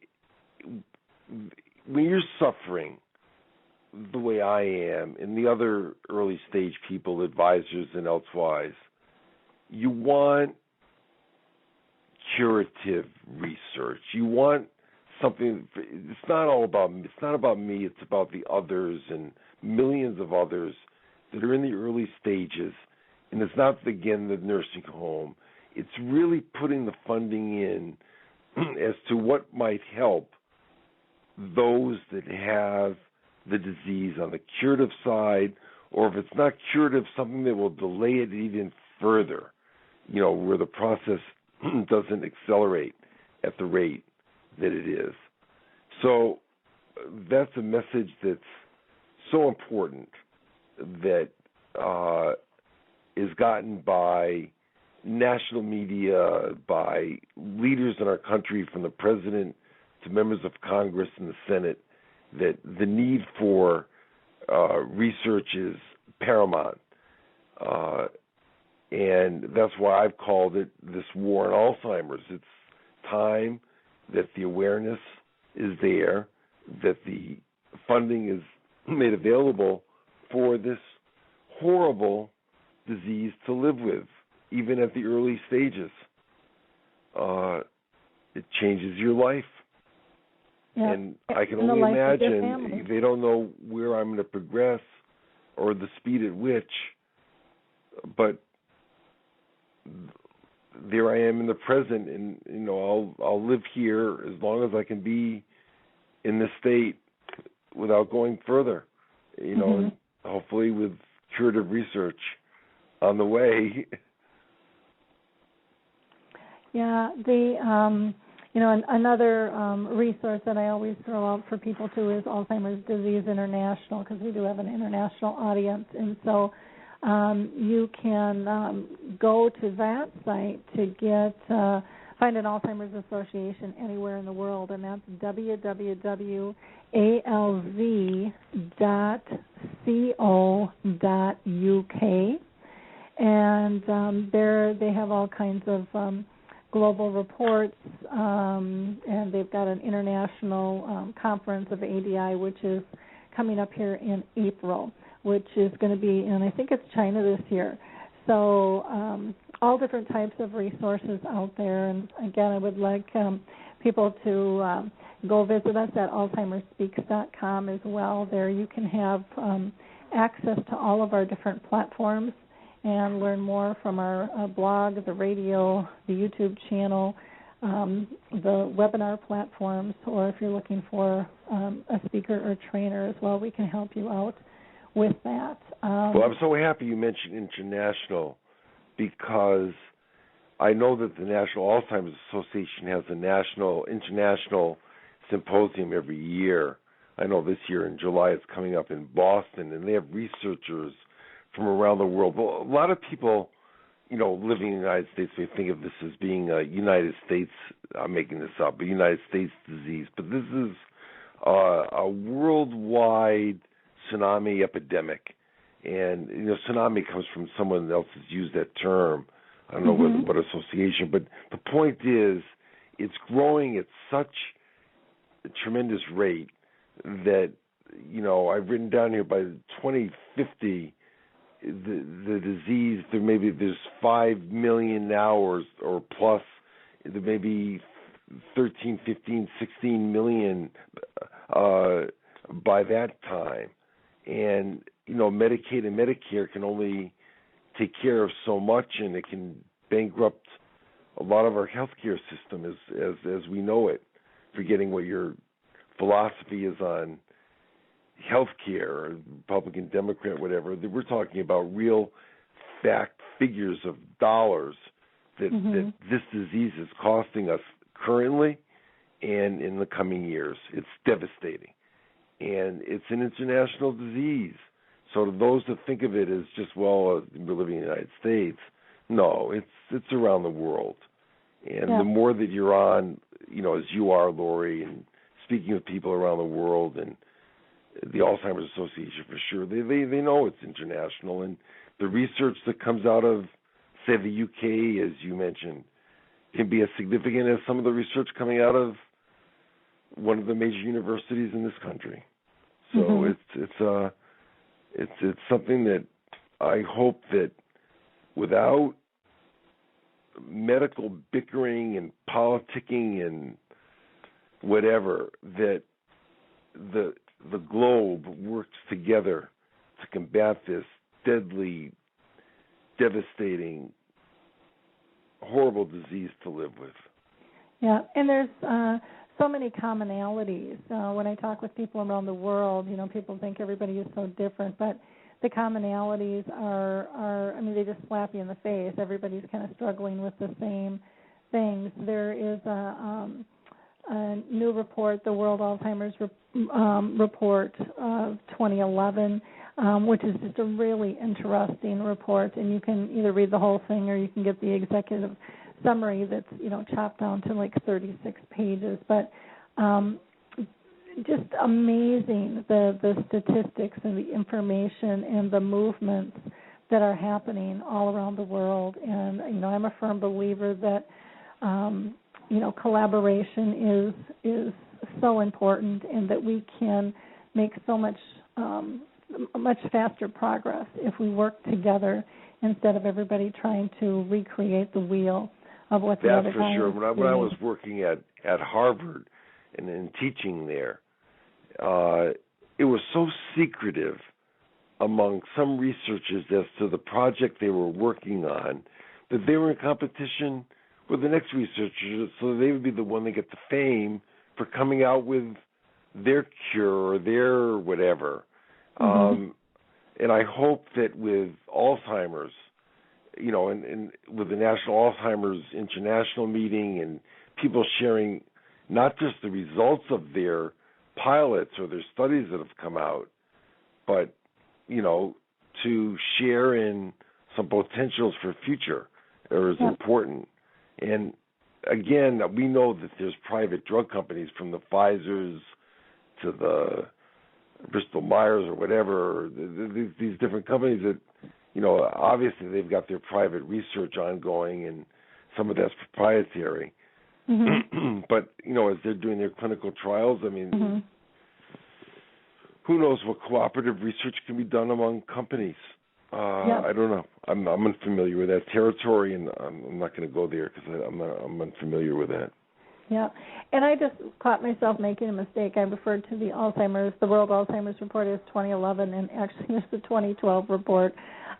when you're suffering the way I am and the other early stage people, advisors and elsewise, you want curative research. You want something. It's not about me. It's about the others and millions of others that are in the early stages. And it's not, again, the nursing home. It's really putting the funding in as to what might help those that have the disease on the curative side, or if it's not curative, something that will delay it even further, where the process doesn't accelerate at the rate that it is. So that's a message that's so important that is gotten by national media, by leaders in our country, from the president to members of Congress and the Senate, that the need for research is paramount. And that's why I've called it this war on Alzheimer's. It's time that the awareness is there, that the funding is made available for this horrible disease to live with, even at the early stages. It changes your life. Yeah. And I can only imagine they don't know where I'm going to progress or the speed at which, but there I am in the present, and I'll live here as long as I can be in this state without going further. And hopefully with curative research on the way. Yeah, another resource that I always throw out for people too is Alzheimer's Disease International, because we do have an international audience, and so you can go to that site to find an Alzheimer's Association anywhere in the world, and that's www.alz.co.uk, and there they have all kinds of global reports, and they've got an international conference of ADI, which is coming up here in April, which is going to be in, I think it's China this year. So all different types of resources out there. And again, I would like people to go visit us at AlzheimerSpeaks.com as well. There you can have access to all of our different platforms and learn more from our blog, the radio, the YouTube channel, the webinar platforms, or if you're looking for a speaker or trainer as well, we can help you out with that. Well, I'm so happy you mentioned international, because I know that the National Alzheimer's Association has a international symposium every year. I know this year in July it's coming up in Boston, and they have researchers from around the world. Well, a lot of people, living in the United States, may think of this as being a United States, I'm making this up, a United States disease, but this is a worldwide tsunami epidemic. And, tsunami comes from someone else has used that term. I don't know what association, but the point is it's growing at such a tremendous rate that, I've written down here by 2050, the disease, there's 5 million now or plus, there may be 13, 15, 16 million by that time. And, Medicaid and Medicare can only take care of so much, and it can bankrupt a lot of our healthcare system as we know it, forgetting what your philosophy is on healthcare, Republican, Democrat, whatever. We're talking about real fact figures of dollars that this disease is costing us currently and in the coming years. It's devastating. And it's an international disease. So to those that think of it as just, we're living in the United States, no, it's around the world. And the more that you're on, as you are, Lori, and speaking with people around the world, and the Alzheimer's Association for sure, they know it's international. And the research that comes out of, say, the UK, as you mentioned, can be as significant as some of the research coming out of one of the major universities in this country. So it's something that I hope that without medical bickering and politicking and whatever, that the globe works together to combat this deadly, devastating, horrible disease to live with. Yeah, and there's so many commonalities. When I talk with people around the world, people think everybody is so different, but the commonalities are I mean, they just slap you in the face. Everybody's kind of struggling with the same things. There is a new report, the World Alzheimer's Report of 2011, which is just a really interesting report, and you can either read the whole thing or you can get the executive summary that's chopped down to like 36 pages, but just amazing the statistics and the information and the movements that are happening all around the world. And I'm a firm believer that collaboration is so important, and that we can make so much faster progress if we work together instead of everybody trying to recreate the wheel of what the other guy is doing. That's for sure. When I was working at Harvard and in teaching there, it was so secretive among some researchers as to the project they were working on that they were in competition with the next researchers, so they would be the one that get the fame for coming out with their cure or their whatever. And I hope that with Alzheimer's, and with the National Alzheimer's International meeting and people sharing not just the results of their pilots or their studies that have come out, but, to share in some potentials for future is important. And again, we know that there's private drug companies from the Pfizers to the Bristol Myers or whatever, these different companies that, obviously they've got their private research ongoing and some of that's proprietary. But, as they're doing their clinical trials, I mean, who knows what cooperative research can be done among companies. I don't know. I'm unfamiliar with that territory, and I'm not going to go there because I'm unfamiliar with that. Yeah, and I just caught myself making a mistake. I referred to the World Alzheimer's Report as 2011, and actually there's the 2012 report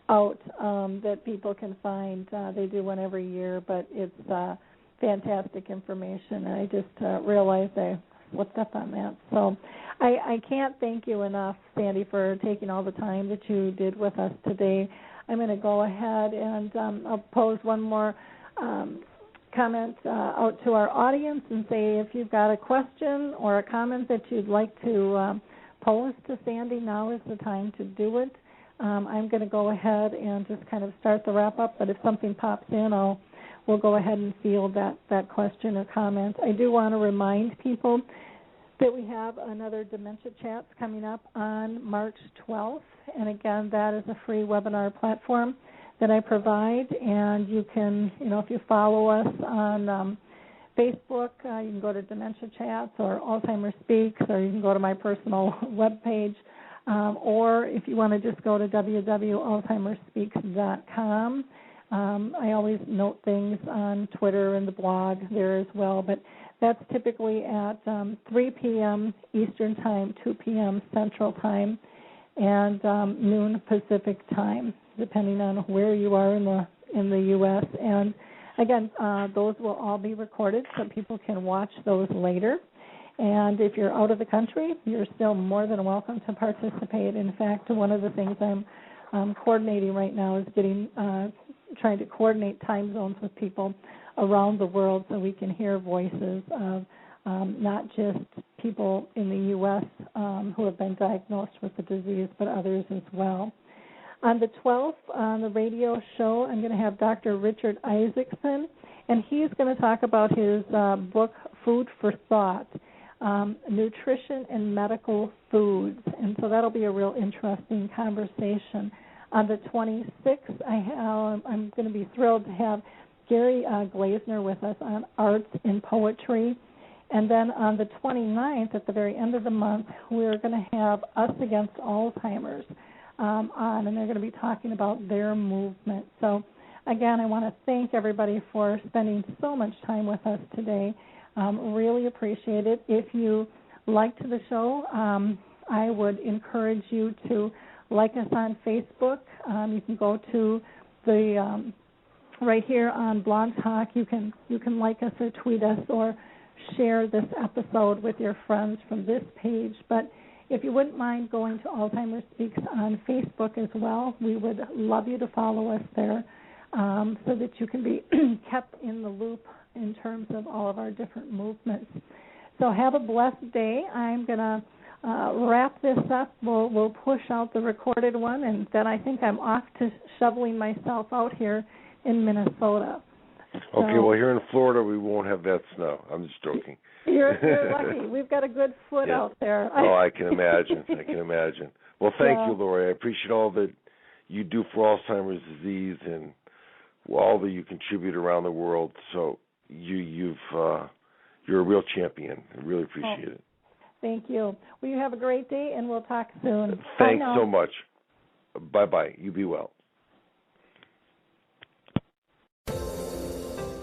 out that people can find. They do one every year, but it's fantastic information. And I just realized I slipped up on that. So I can't thank you enough, Sandy, for taking all the time that you did with us today. I'm going to go ahead and I'll pose one more comment out to our audience and say if you've got a question or a comment that you'd like to pose to Sandy, now is the time to do it. I'm going to go ahead and just kind of start the wrap-up, but if something pops in, we'll go ahead and field that question or comment. I do want to remind people that we have another Dementia Chats coming up on March 12th, and again, that is a free webinar platform that I provide, and you can, if you follow us on Facebook, you can go to Dementia Chats or Alzheimer Speaks, or you can go to my personal webpage, or if you want to just go to www.alzheimerspeaks.com. I always note things on Twitter and the blog there as well, but that's typically at 3 p.m. Eastern Time, 2 p.m. Central Time, and noon Pacific Time, depending on where you are in the U.S. And again, those will all be recorded so people can watch those later. And if you're out of the country, you're still more than welcome to participate. In fact, one of the things I'm coordinating right now is trying to coordinate time zones with people around the world so we can hear voices of not just people in the U.S. Who have been diagnosed with the disease, but others as well. On the 12th, on the radio show, I'm going to have Dr. Richard Isaacson, and he's going to talk about his book, Food for Thought, Nutrition and Medical Foods. And so that'll be a real interesting conversation. On the 26th, I'm going to be thrilled to have Gary Glazner with us on arts and poetry. And then on the 29th, at the very end of the month, we're going to have Us Against Alzheimer's on, and they're going to be talking about their movement. So, again, I want to thank everybody for spending so much time with us today. Really appreciate it. If you liked the show, I would encourage you to like us on Facebook. You can go to the right here on Blog Talk. You can like us or tweet us or share this episode with your friends from this page. But if you wouldn't mind going to Alzheimer Speaks on Facebook as well, we would love you to follow us there so that you can be kept in the loop in terms of all of our different movements. So have a blessed day. I'm going to wrap this up. We'll push out the recorded one, and then I think I'm off to shoveling myself out here in Minnesota. Okay, well, here in Florida, we won't have that snow. I'm just joking. You're lucky. We've got a good foot out there. Oh, I can imagine. Well, thank you, Lori. I appreciate all that you do for Alzheimer's disease and all that you contribute around the world. So you're a real champion. I really appreciate it. Thank you. Well, you have a great day, and we'll talk soon. Thanks so much. Bye-bye. You be well.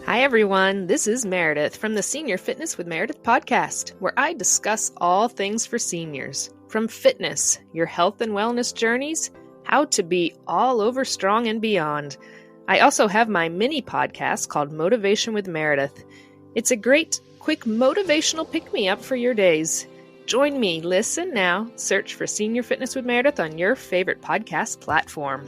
Hi, everyone. This is Meredith from the Senior Fitness with Meredith podcast, where I discuss all things for seniors, from fitness, your health and wellness journeys, how to be all over strong and beyond. I also have my mini podcast called Motivation with Meredith. It's a great, quick motivational pick-me-up for your days. Join me, listen now, search for Senior Fitness with Meredith on your favorite podcast platform.